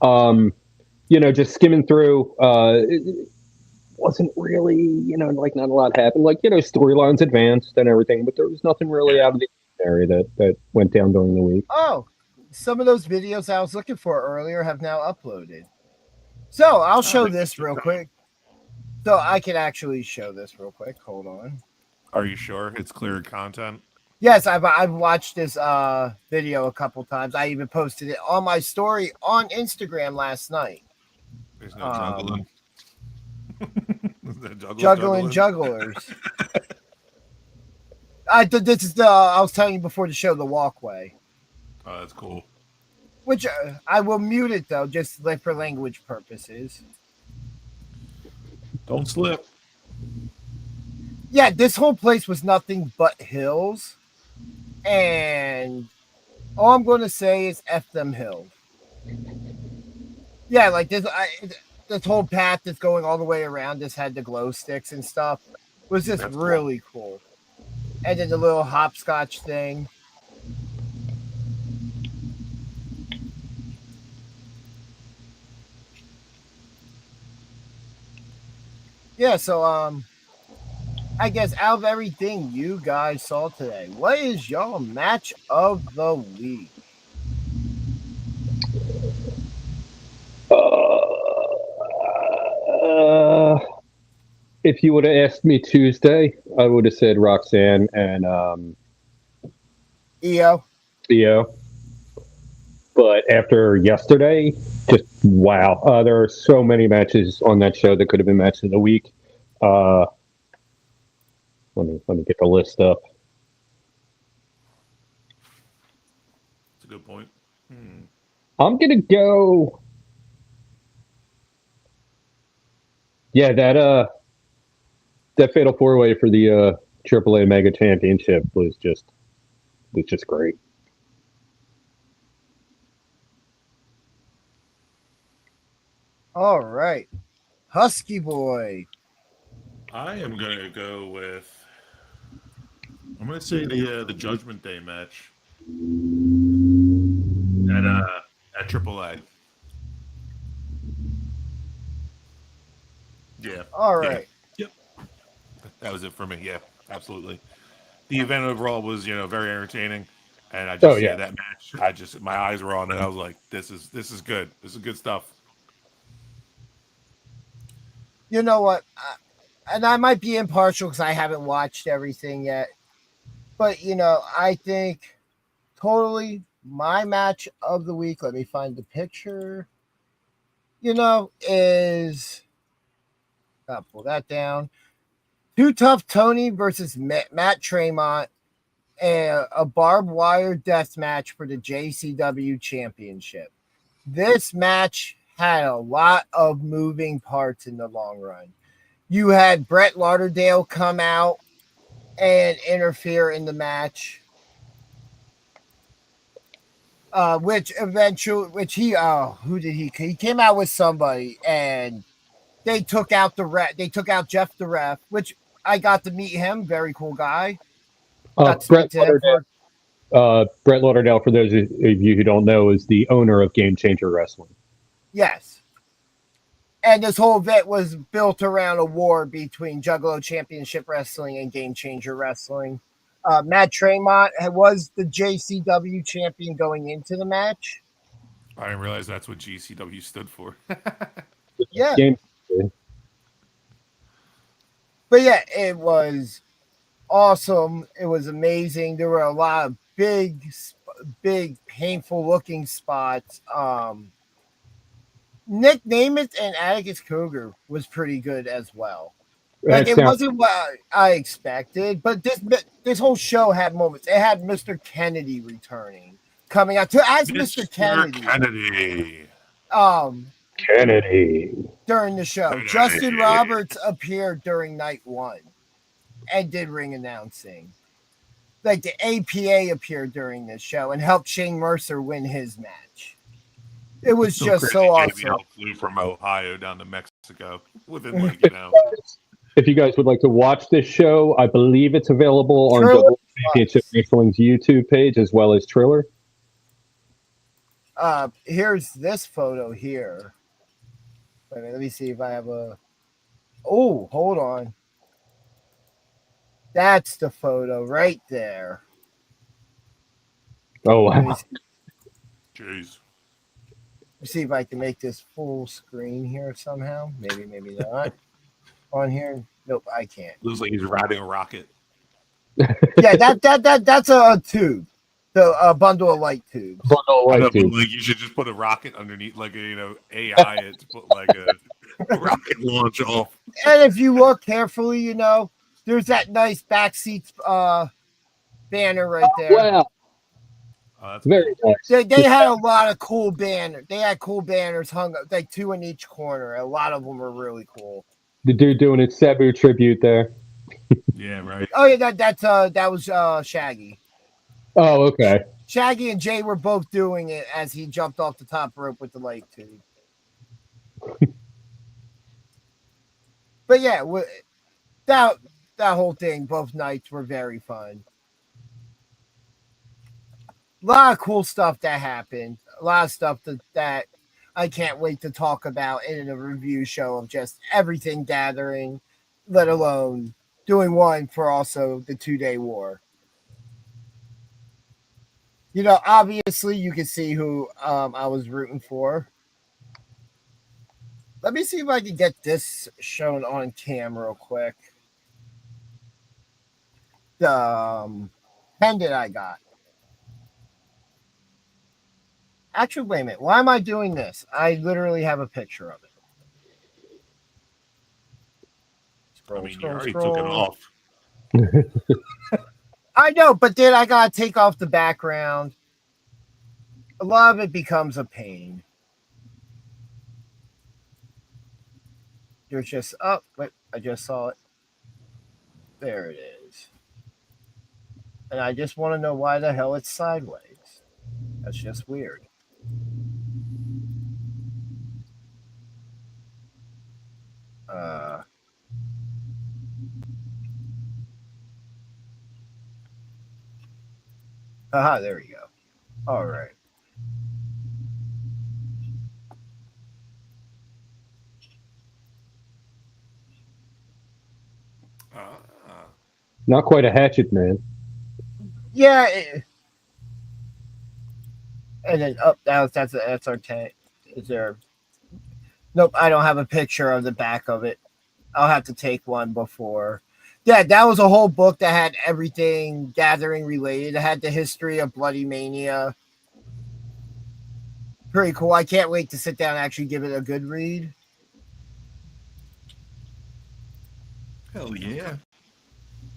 you know, just skimming through, it wasn't really, you know, like not a lot happened. Like, you know, storylines advanced and everything, but there was nothing really out of the ordinary that went down during the week. Oh, some of those videos I was looking for earlier have now uploaded. So I'll show this real quick. So I can actually show this real quick. Hold on. Are you sure it's clear content? Yes, I've watched this video a couple times. I even posted it on my story on Instagram last night. There's no juggling. Juggling jugglers. This is I was telling you before the show, the walkway. Oh, that's cool. Which I will mute it though, just like for language purposes. Don't slip. Yeah, this whole place was nothing but hills, and all I'm going to say is F them hills. Yeah, like this whole path that's going all the way around this had the glow sticks and stuff. It was just really cool. And then the little hopscotch thing. Yeah, so I guess out of everything you guys saw today, what is your match of the week? If you would have asked me Tuesday, I would have said Roxanne and EO. Theo. But after yesterday, just wow. There are so many matches on that show that could have been match of the week. Let me get the list up. That's a good point. I'm gonna go. Yeah, that Fatal 4-Way for the AAA Mega Championship was just great. All right. Husky Boy. I am gonna go with. I'm gonna say the Judgment Day match. at AAA. Yeah. All right. Yep. That was it for me. Yeah, absolutely. The event overall was, very entertaining, and I just that match. My eyes were on it. I was like, this is good. This is good stuff. You know what? And I might be impartial because I haven't watched everything yet. But, I think totally my match of the week, let me find the picture, is, I'll pull that down. Too Tough Tony versus Matt Tremont, and a barbed wire death match for the JCW Championship. This match had a lot of moving parts in the long run. You had Brett Lauderdale come out and interfere in the match, he came out with somebody and they took out the ref. They took out Jeff the ref, which I got to meet him. Very cool guy. Brett Lauderdale, for those of you who don't know, is the owner of Game Changer Wrestling. Yes. And this whole event was built around a war between Juggalo Championship Wrestling and Game Changer Wrestling. Matt Tremont was the JCW champion going into the match. I didn't realize that's what GCW stood for. Yeah. But yeah, it was awesome. It was amazing. There were a lot of big, painful looking spots. Nick Nemeth and Atticus Cougar was pretty good as well. Like, it wasn't what I expected, but this whole show had moments. It had Mr. Kennedy returning, coming out to as Mr. Kennedy. During the show. Kennedy. Justin Roberts appeared during night one and did ring announcing. Like, the APA appeared during this show and helped Shane Mercer win his match. It was just so awesome. Flew from Ohio down to Mexico within If you guys would like to watch this show, I believe it's available on Juggalo Championship Wrestling's YouTube page as well as Triller. Here's this photo here. Wait a minute, let me see if I have a. Oh, hold on. That's the photo right there. Oh, wow. Jeez. Let's see if I can make this full screen here somehow. Maybe not. On here, nope, I can't. Looks like he's riding a rocket. Yeah, that's a tube, a bundle of light tubes. Like you should just put a rocket underneath, like AI it to put like a rocket launch off. And if you look carefully, there's that nice backseat banner right there. Wow. That's very nice. They had a lot of cool banners. They had cool banners hung up, like 2 in each corner. A lot of them were really cool. The dude doing his Sabu tribute there. Yeah, right. Oh yeah, that was Shaggy. Oh, okay. Shaggy and Jay were both doing it as he jumped off the top rope with the light tube. But yeah, that whole thing, both nights were very fun. A lot of cool stuff that happened. A lot of stuff that I can't wait to talk about in a review show of just everything gathering, let alone doing one for also the 2-day war. Obviously you can see who I was rooting for. Let me see if I can get this shown on camera real quick. The pendant I got. Actually, wait a minute. Why am I doing this? I literally have a picture of it. You already took it off. I know, but then I gotta take off the background. A lot of it becomes a pain. There's just wait, I just saw it. There it is. And I just want to know why the hell it's sideways. That's just weird. There we go. All right. Not quite a hatchet man. Yeah. And then that's our tank. Is there? Nope, I don't have a picture of the back of it. I'll have to take one before. Yeah, that was a whole book that had everything gathering related. It had the history of Bloody Mania. Pretty cool. I can't wait to sit down and actually give it a good read. Hell yeah.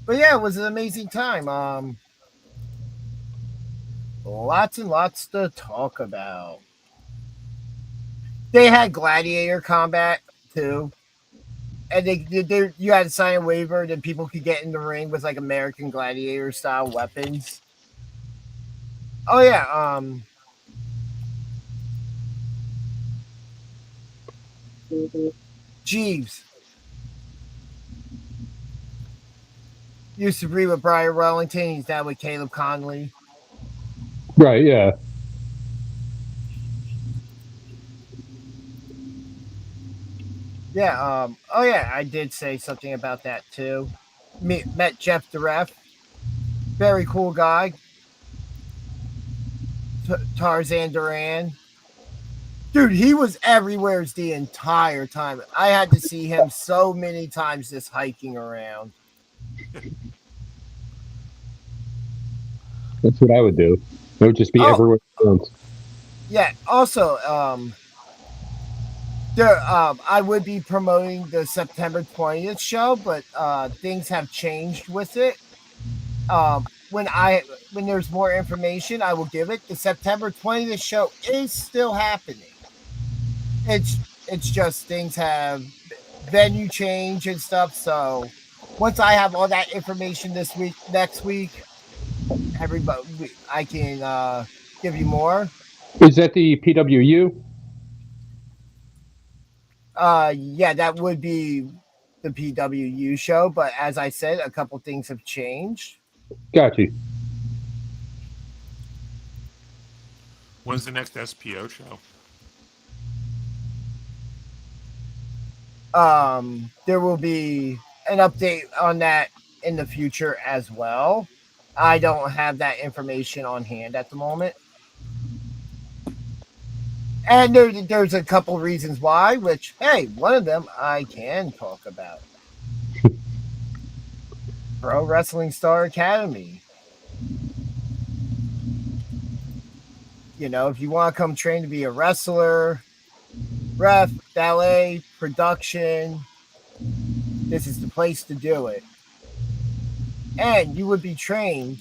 But yeah, it was an amazing time. Lots and lots to talk about. They had gladiator combat too. And you had to sign a waiver that people could get in the ring with like American Gladiator style weapons. Oh yeah, Jeeves used to be with Brian Wellington. He's now with Caleb Conley. Right, yeah. Yeah, oh yeah, I did say something about that too. Met Jeff the Ref. Very cool guy. Tarzan Duran. Dude, he was everywhere the entire time. I had to see him so many times just hiking around. That's what I would do. It would just be everywhere. Yeah, also, I would be promoting the September 20th show, but things have changed with it. When there's more information, I will give it. The September 20th show is still happening. It's just things have venue change and stuff. So once I have all that information next week, I can give you more. Is that the PWU? Yeah, that would be the PWU show, but as I said, a couple things have changed. Got you. When's the next SPO show? There will be an update on that in the future as well. I don't have that information on hand at the moment. And there's a couple reasons why, which, hey, one of them I can talk about. Pro Wrestling Star Academy. You know, if you want to come train to be a wrestler, ref, ballet, production, this is the place to do it. And you would be trained.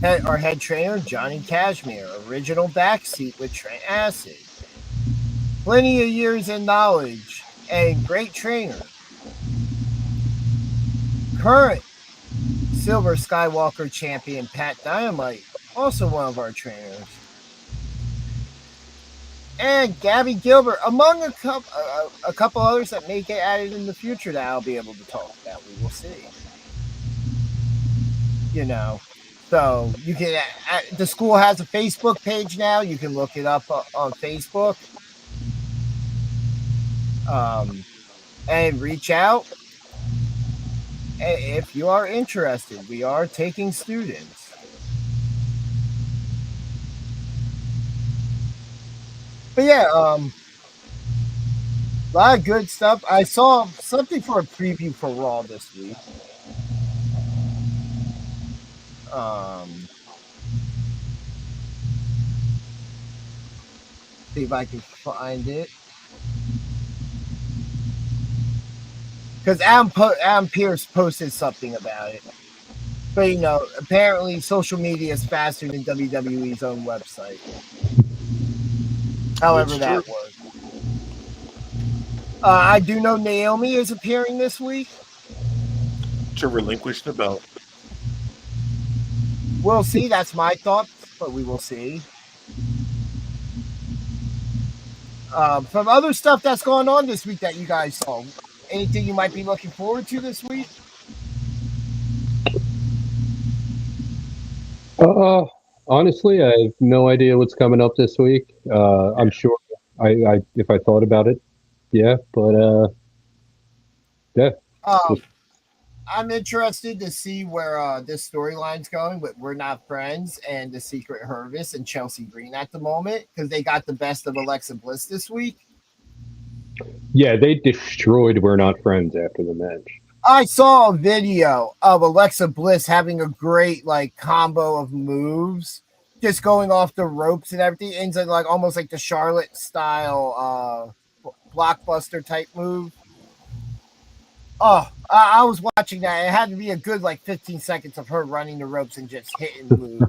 Our head trainer, Johnny Cashmere, original backseat with Trent Acid. Plenty of years in knowledge and great trainer. Current Silver Skywalker champion Pat Dynamite, also one of our trainers. And Gabby Gilbert, among a couple others that may get added in the future that I'll be able to talk about. We will see. You know. So you can. The school has a Facebook page now. You can look it up on Facebook, and reach out if you are interested. We are taking students. But yeah, a lot of good stuff. I saw something for a preview for Raw this week. See if I can find it. Because Adam Pierce posted something about it. But, you know, apparently social media is faster than WWE's own website. However that works. I do know Naomi is appearing this week. To relinquish the belt. We'll see. That's my thought, but we will see. From other stuff that's going on this week that you guys saw, anything you might be looking forward to this week? Honestly, I have no idea what's coming up this week. I'm sure I if I thought about it, yeah, but yeah. I'm interested to see where this storyline's going with We're Not Friends and the Secret Hervis and Chelsea Green at the moment because they got the best of Alexa Bliss this week. Yeah, they destroyed We're Not Friends after the match. I saw a video of Alexa Bliss having a great like combo of moves, just going off the ropes and everything, and like almost like the Charlotte style blockbuster type move. Oh, I was watching that. It had to be a good like 15 seconds of her running the ropes and just hitting moves.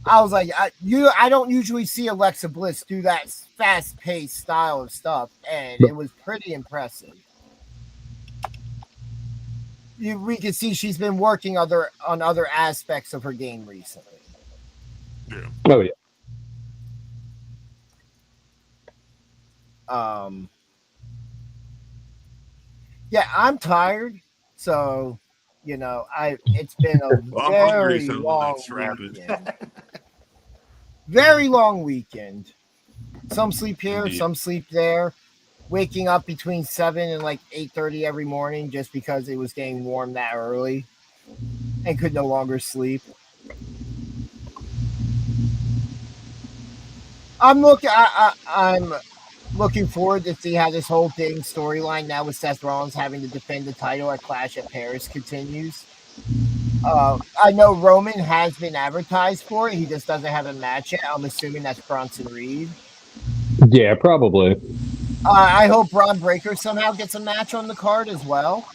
I was like, I don't usually see Alexa Bliss do that fast-paced style of stuff, and it was pretty impressive. We can see she's been working on other aspects of her game recently. Yeah. Oh yeah. Yeah, I'm tired, so it's been a Well, I'm hungry, very so long let's wrap it. weekend. Very long weekend. Some sleep here, Indeed. some sleep there. Waking up between 7 and like 8:30 every morning just because it was getting warm that early and could no longer sleep. I'm looking forward to see how this whole thing storyline now with Seth Rollins having to defend the title at Clash at Paris continues. I know Roman has been advertised for it. He just doesn't have a match yet. I'm assuming that's Bronson Reed. Yeah, probably. I hope Braun Breaker somehow gets a match on the card as well,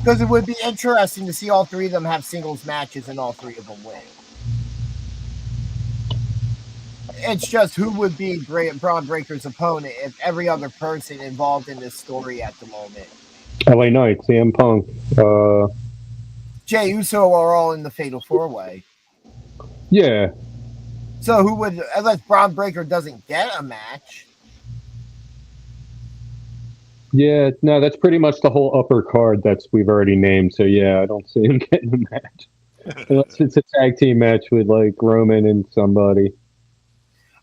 because it would be interesting to see all three of them have singles matches and all three of them win. It's just who would be Braun Breaker's opponent if every other person involved in this story at the moment. LA Knight, CM Punk. Jey Uso are all in the Fatal 4-Way. Yeah. So who would, unless Braun Breaker doesn't get a match? Yeah, no, that's pretty much the whole upper card we've already named. So yeah, I don't see him getting a match. Unless it's a tag team match with like Roman and somebody.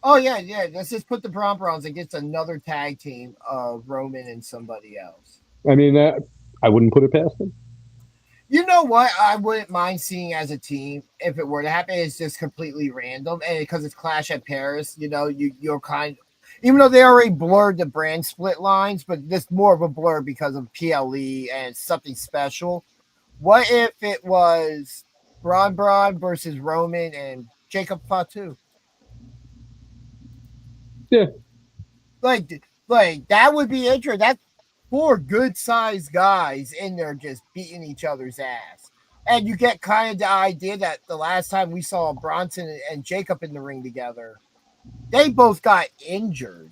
Oh yeah. Let's just put the Browns and gets another tag team of Roman and somebody else. I mean, that I wouldn't put it past them. You know what? I wouldn't mind seeing as a team if it were to happen. It's just completely random, and because it's Clash at Paris, you're kind. Even though they already blurred the brand split lines, but this more of a blur because of PLE and something special. What if it was Braun versus Roman and Jacob Fatu? Yeah. Like that would be interesting. That's 4 good-sized guys in there just beating each other's ass. And you get kind of the idea that the last time we saw Bronson and Jacob in the ring together, they both got injured.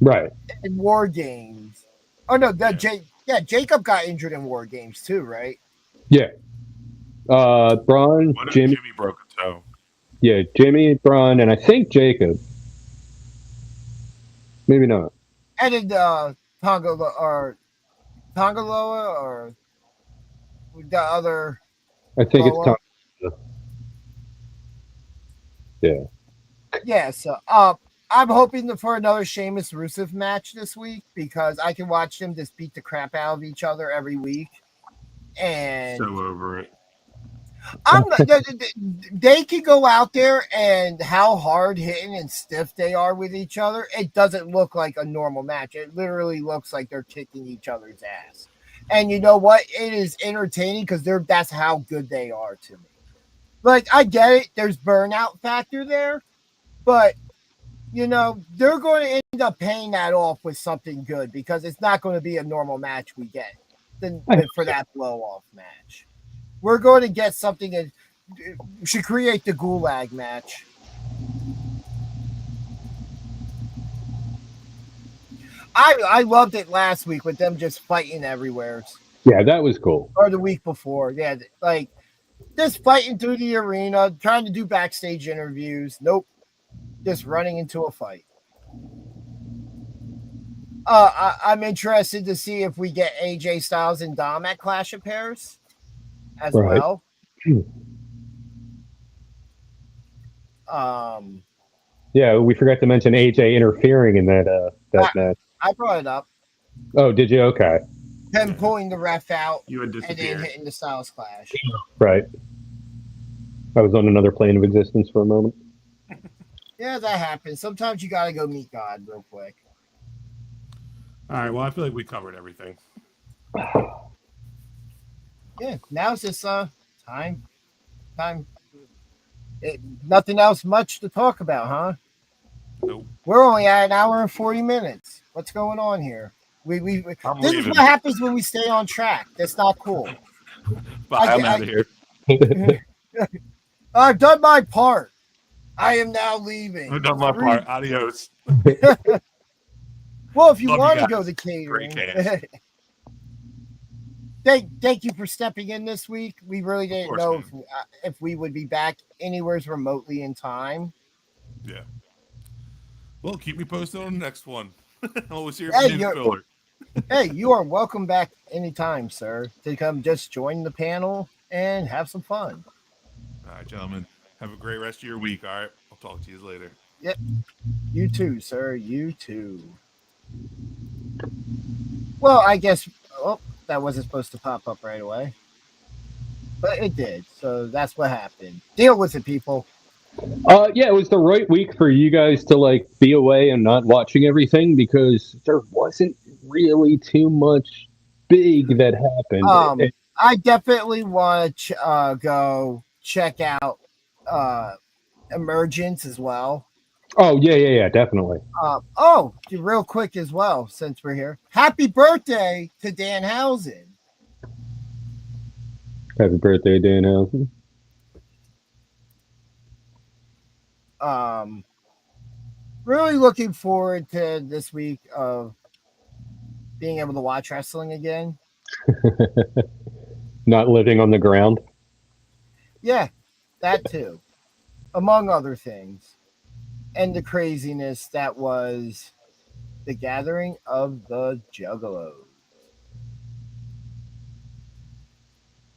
Right. In War Games. Oh, no, Jacob got injured in War Games too, right? Yeah. Braun, Jimmy broke a toe. Yeah, Jimmy, Braun, and I think Jacob. Maybe not. And then Tongaloa or the other. I think Loa. it's Tom. Yeah. Yeah, so I'm hoping for another Sheamus Rusev match this week because I can watch them just beat the crap out of each other every week. And So over it. They can go out there and how hard hitting and stiff they are with each other. It doesn't look like a normal match. It literally looks like they're kicking each other's ass. And you know what? It is entertaining because that's how good they are to me. Like, I get it. There's burnout factor there. But, they're going to end up paying that off with something good because it's not going to be a normal match we get for that blow-off match. We're going to get something that should create the Gulag match. I loved it last week with them just fighting everywhere. Yeah, that was cool. Or the week before. Yeah, like just fighting through the arena, trying to do backstage interviews. Nope. Just running into a fight. I'm interested to see if we get AJ Styles and Dom at Clash of Paris as well. Yeah, we forgot to mention AJ interfering in that match. I brought it up. Oh, did you? Okay. him pulling the ref out You had and then disappeared. hitting the Styles Clash. Right. I was on another plane of existence for a moment. Yeah, that happens. Sometimes you gotta go meet God real quick. All right. Well, I feel like we covered everything. Yeah, now it's just time. Nothing else much to talk about, huh? Nope. We're only at an hour and 40 minutes. What's going on here? I'm This is leaving. what happens when we stay on track. That's not cool. Bye. I'm out of here. I've done my part. I am now leaving. I've done my part. Adios. Well, if you Love you want to guys. go to catering, Great cast. thank you for stepping in this week. We really didn't course, know man. if we would be back anywhere remotely in time. Yeah. Well, keep me posted on the next one. Always here Hey, for news filler. Hey, you are welcome back anytime, sir, to come just join the panel and have some fun. All right, gentlemen. Have a great rest of your week. All right. I'll talk to you later. You too, sir. You too. Well, I guess that wasn't supposed to pop up right away. But it did. So that's what happened. Deal with it, people. Yeah, it was the right week for you guys to like be away and not watching everything because there wasn't really too much big that happened. I definitely want to go check out Emergence as well. Oh yeah, definitely. Real quick as well, since we're here. Happy birthday to Danhausen. Happy birthday, Danhausen. Really looking forward to this week of being able to watch wrestling again. Not living on the ground. Yeah, that too, among other things. And the craziness that was the gathering of the Juggalos.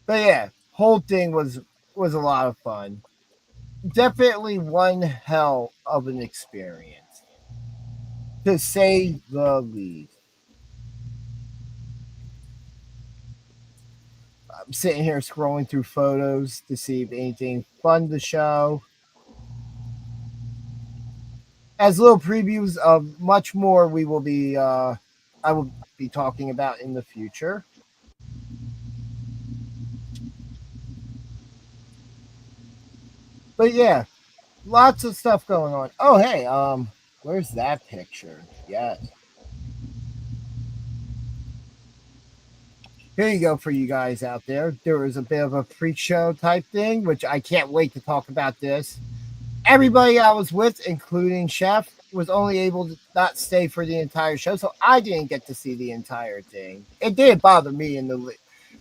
But yeah, whole thing was a lot of fun. Definitely one hell of an experience, to say the least. I'm sitting here scrolling through photos to see if anything fun to show. As little previews of much more we will be I will be talking about in the future. But yeah, lots of stuff going on. Oh hey, where's that picture? Yes. Here you go for you guys out there. There was a bit of a freak show type thing, which I can't wait to talk about this. Everybody I was with, including Chef, was only able to not stay for the entire show, so I didn't get to see the entire thing. It did bother me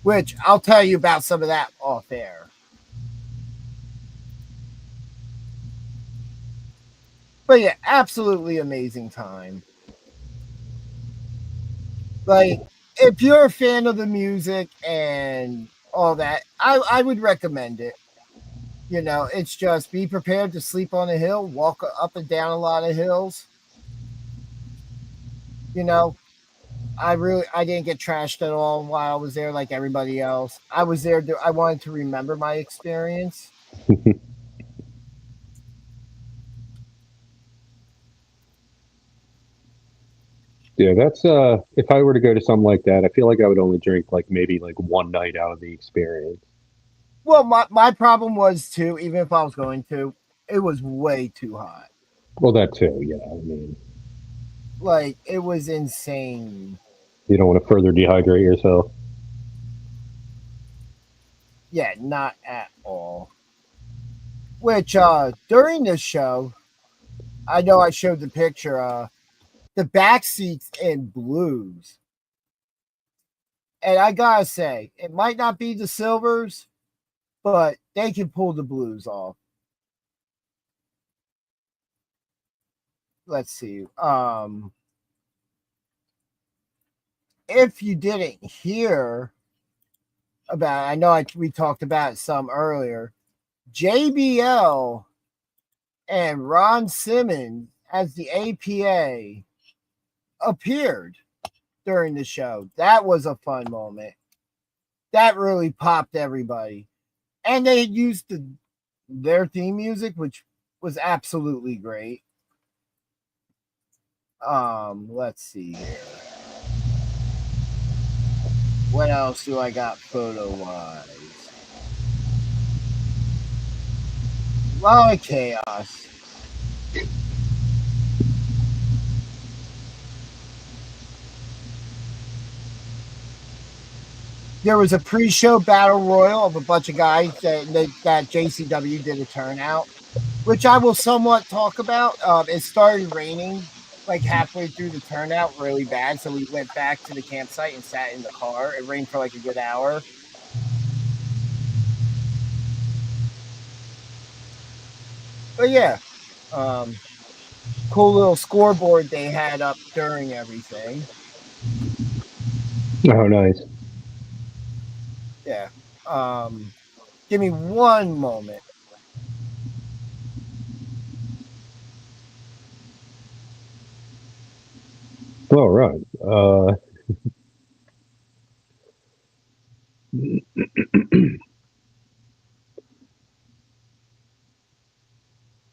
which I'll tell you about some of that off air. But yeah, absolutely amazing time. Like, if you're a fan of the music and all that, I would recommend it. You know, it's just be prepared to sleep on a hill, walk up and down a lot of hills. You know, I didn't get trashed at all while I was there like everybody else. I was there. I wanted to remember my experience. Yeah, that's if I were to go to something like that, I feel like I would only drink like maybe like one night out of the experience. Well, my problem was too, even if I was going to, it was way too hot. Well, that too, yeah. I mean, like it was insane. You don't want to further dehydrate yourself. Yeah, not at all. Which during this show, I know I showed the picture, the back seats in blues. And I gotta say, it might not be the silvers, but they can pull the blues off. Let's see. If you didn't hear about it, I know we talked about it some earlier. JBL and Ron Simmons as the APA appeared during the show. That was a fun moment. That really popped everybody. And they used their theme music, which was absolutely great. Let's see here. What else do I got photo-wise? A lot of chaos. There was a pre-show battle royal of a bunch of guys that JCW did a turnout, which I will somewhat talk about. It started raining like halfway through the turnout really bad, so we went back to the campsite and sat in the car. It rained for like a good hour. But yeah, cool little scoreboard they had up during everything. Oh, nice. Yeah. Give me one moment. All right.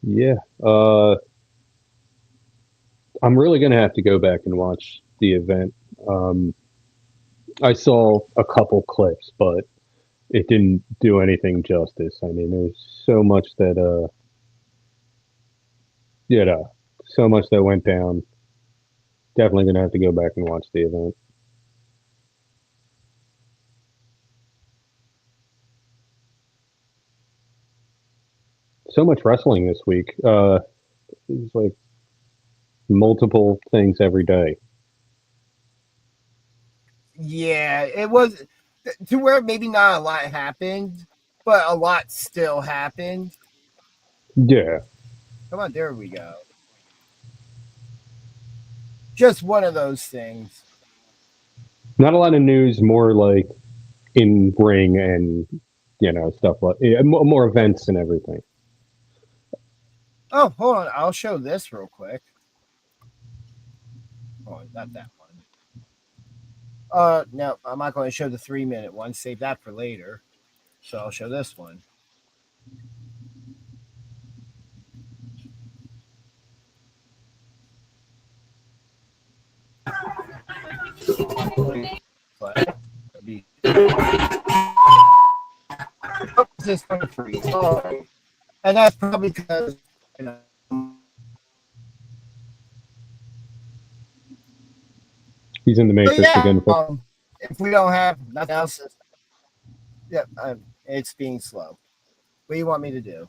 Yeah. I'm really going to have to go back and watch the event. I saw a couple clips, but it didn't do anything justice. I mean, there's so much that, so much that went down. Definitely going to have to go back and watch the event. So much wrestling this week. It's like multiple things every day. Yeah, it was to where maybe not a lot happened, but a lot still happened. Yeah. Come on, there we go. Just one of those things. Not a lot of news, more like in ring and, stuff like more events and everything. Oh, hold on. I'll show this real quick. Oh, not that one. No, I'm not going to show the 3-minute one. Save that for later. So I'll show this one. This one free. Sorry. And that's probably because, He's in the Matrix again. If we don't have nothing else, it's being slow. What do you want me to do?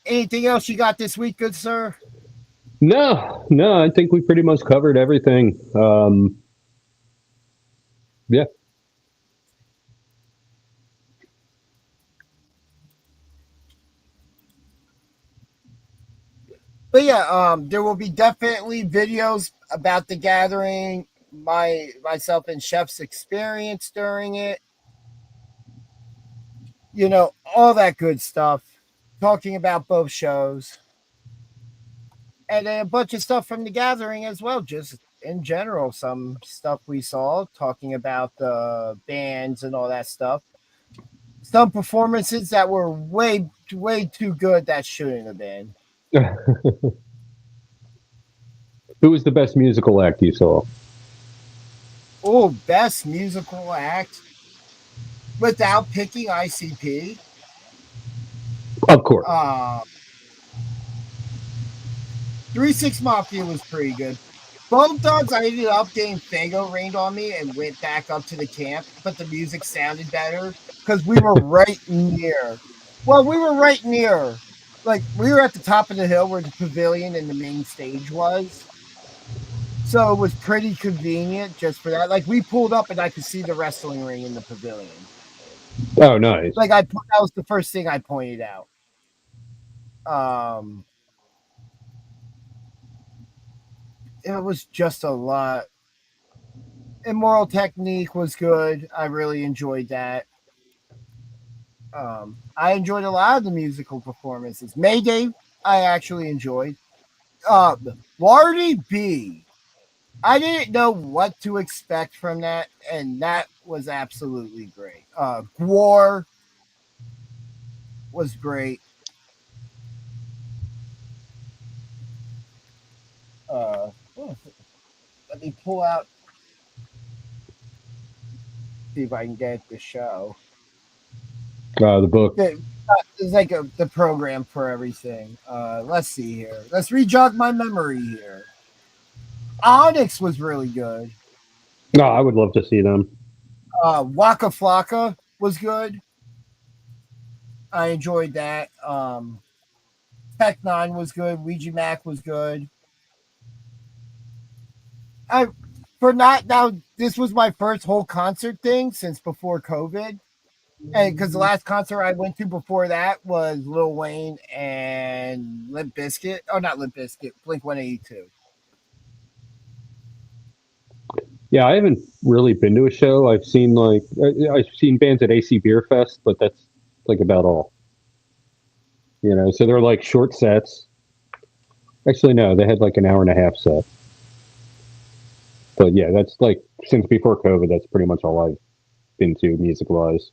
Anything else you got this week, good sir? No, I think we pretty much covered everything. Yeah. But yeah, there will be definitely videos about the gathering, myself and Chef's experience during it. All that good stuff. Talking about both shows. And then a bunch of stuff from the gathering as well, just in general. Some stuff we saw, talking about the bands and all that stuff. Some performances that were way, way too good that shouldn't have been. Who was the best musical act you saw? Oh, best musical act without picking ICP. Of course. 3-6 Mafia was pretty good. Bone Thugs, I ended up getting Fago rained on me and went back up to the camp, but the music sounded better because we were right near. Well, we were right near. Like, we were at the top of the hill where the pavilion and the main stage was. So it was pretty convenient just for that. Like, we pulled up and I could see the wrestling ring in the pavilion. Oh, nice. Like, that was the first thing I pointed out. It was just a lot. Immoral Technique was good. I really enjoyed that. I enjoyed a lot of the musical performances. Mayday, I actually enjoyed. Lardy B. I didn't know what to expect from that, and that was absolutely great. Gwar was great. Let me pull out, see if I can get the show. The book. It's like the program for everything. Let's see here. Let's rejog my memory here. Onyx was really good. No, I would love to see them. Waka Flocka was good. I enjoyed that. Tech 9 was good. Ouija Mac was good. This was my first whole concert thing since before COVID. And because the last concert I went to before that was Lil Wayne and Limp Bizkit. Oh, not Limp Bizkit, Blink 182. Yeah, I haven't really been to a show. I've seen bands at AC Beer Fest, but that's like about all. You know, so they're like short sets. Actually, no, they had like an hour and a half set. But yeah, that's like since before COVID, that's pretty much all I've been to music wise.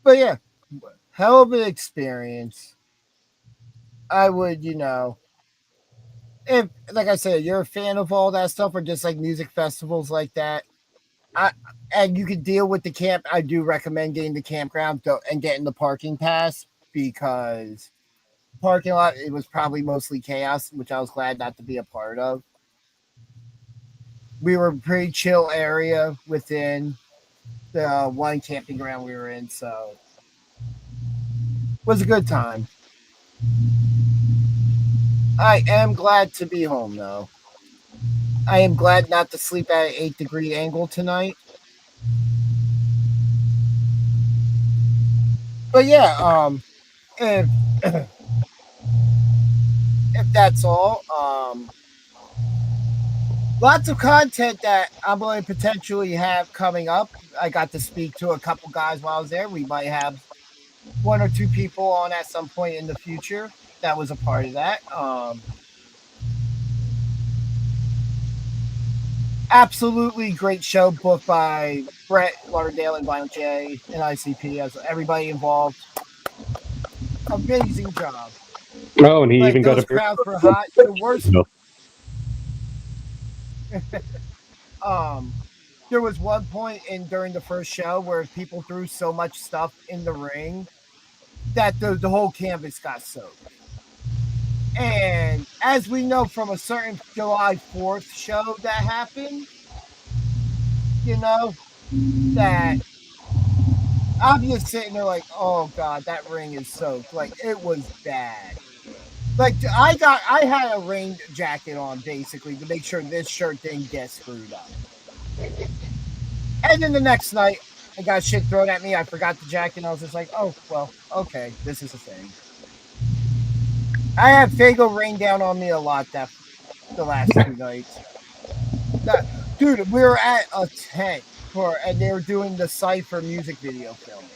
But yeah, hell of an experience. I would, if, like I said, you're a fan of all that stuff or just like music festivals like that, and you could deal with the camp, I do recommend getting the campground and getting the parking pass, because parking lot, it was probably mostly chaos, which I was glad not to be a part of. We were a pretty chill area within the one camping ground we were in, so it was a good time. I am glad to be home, though. I am glad not to sleep at an 8-degree angle tonight. But yeah, if that's all, lots of content that I'm going to potentially have coming up. I got to speak to a couple guys while I was there. We might have 1 or 2 people on at some point in the future that was a part of that. Absolutely great show, booked by Brett Lauderdale and Violent J and ICP, as everybody involved. Amazing job. Oh, and he even got those a crowds were hot. The worst. No. There was one point during the first show where people threw so much stuff in the ring that the whole canvas got soaked. And as we know from a certain July 4th show that happened, that I'm just sitting there like, oh God, that ring is soaked. Like, it was bad. Like, I had a rain jacket on basically to make sure this shirt didn't get screwed up. And then the next night, I got shit thrown at me. I forgot the jacket. And I was just like, oh, well, okay, this is a thing. I had Fago rain down on me a lot the last 2 nights. Dude, we were at a tent and they were doing the Cypher music video filming.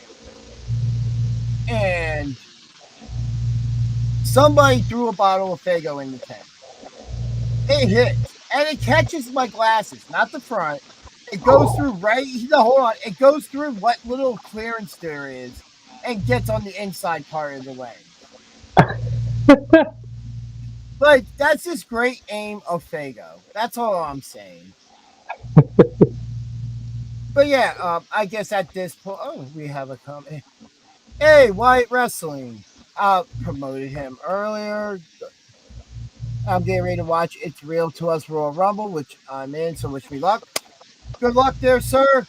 And somebody threw a bottle of Fago in the tent. It hits, and it catches my glasses, not the front. It goes through hold on. It goes through what little clearance there is and gets on the inside part of the leg. But that's just great aim of Fago. That's all I'm saying. But yeah, I guess at this point, we have a comment. Hey, Wyatt Wrestling. I promoted him earlier. I'm getting ready to watch It's Real to Us Royal Rumble, which I'm in, so wish me luck. Good luck there, sir.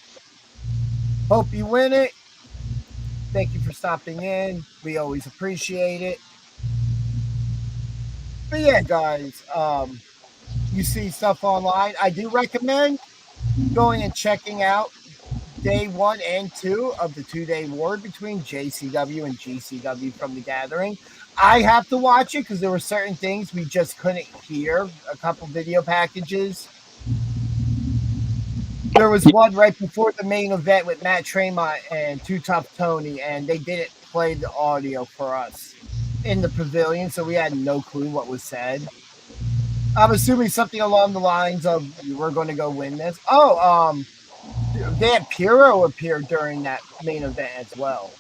Hope you win it. Thank you for stopping in. We always appreciate it. But yeah, guys, you see stuff online. I do recommend going and checking out day 1 and 2 of the 2-day war between JCW and GCW from The Gathering. I have to watch it because there were certain things we just couldn't hear. A couple video packages. There was one right before the main event with Matt Tremont and Too Tough Tony, and they did it played the audio for us in the pavilion, so we had no clue what was said. I'm assuming something along the lines of we're going to go win this. Vampiro appeared during that main event as well.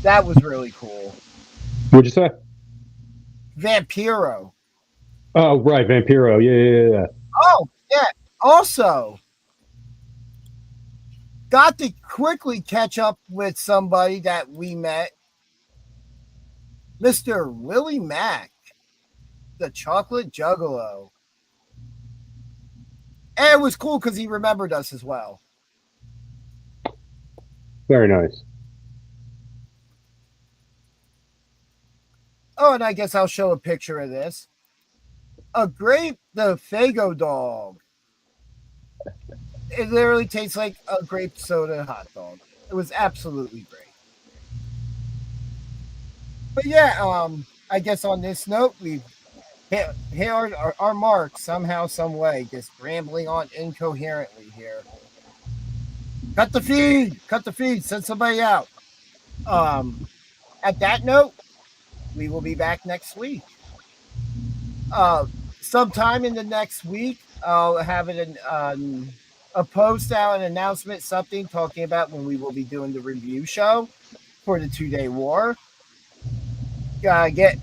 That was really cool. What'd you say? Vampiro. Oh, right, Vampiro. Yeah. Oh, yeah. Also, got to quickly catch up with somebody that we met. Mr. Willie Mack, the Chocolate Juggalo. And it was cool because he remembered us as well. Very nice. Oh, and I guess I'll show a picture of this. The Faygo dog. It literally tastes like a grape soda hot dog. It was absolutely great. But yeah, I guess on this note, we've hit our mark somehow, some way, just rambling on incoherently here. Cut the feed, send somebody out. At that note, we will be back next week. Sometime in the next week, I'll have a post out, an announcement, something talking about when we will be doing the review show for the 2-day war.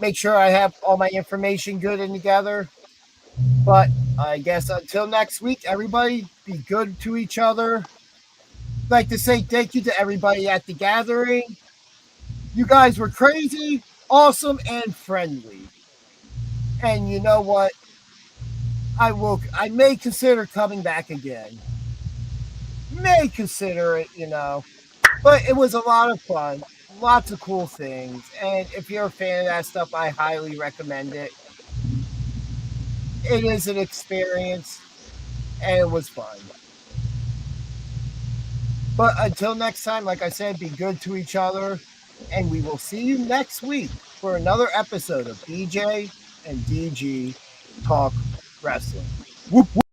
Make sure I have all my information good and together. But I guess until next week, everybody be good to each other. I'd like to say thank you to everybody at the gathering. You guys were crazy, awesome, and friendly. And you know what? I may consider coming back again. May consider it, But it was a lot of fun. Lots of cool things. And if you're a fan of that stuff, I highly recommend it. It is an experience, and it was fun. But until next time, like I said, be good to each other. And we will see you next week for another episode of BJ and DG Talk Wrestling. Whoop, whoop.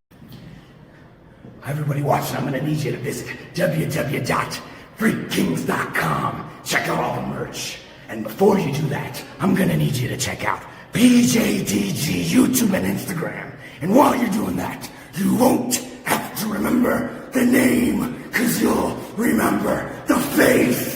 Everybody watching, I'm going to need you to visit www.freakkings.com. Check out all the merch. And before you do that, I'm going to need you to check out BJDG YouTube and Instagram. And while you're doing that, you won't have to remember the name, because you'll remember the face.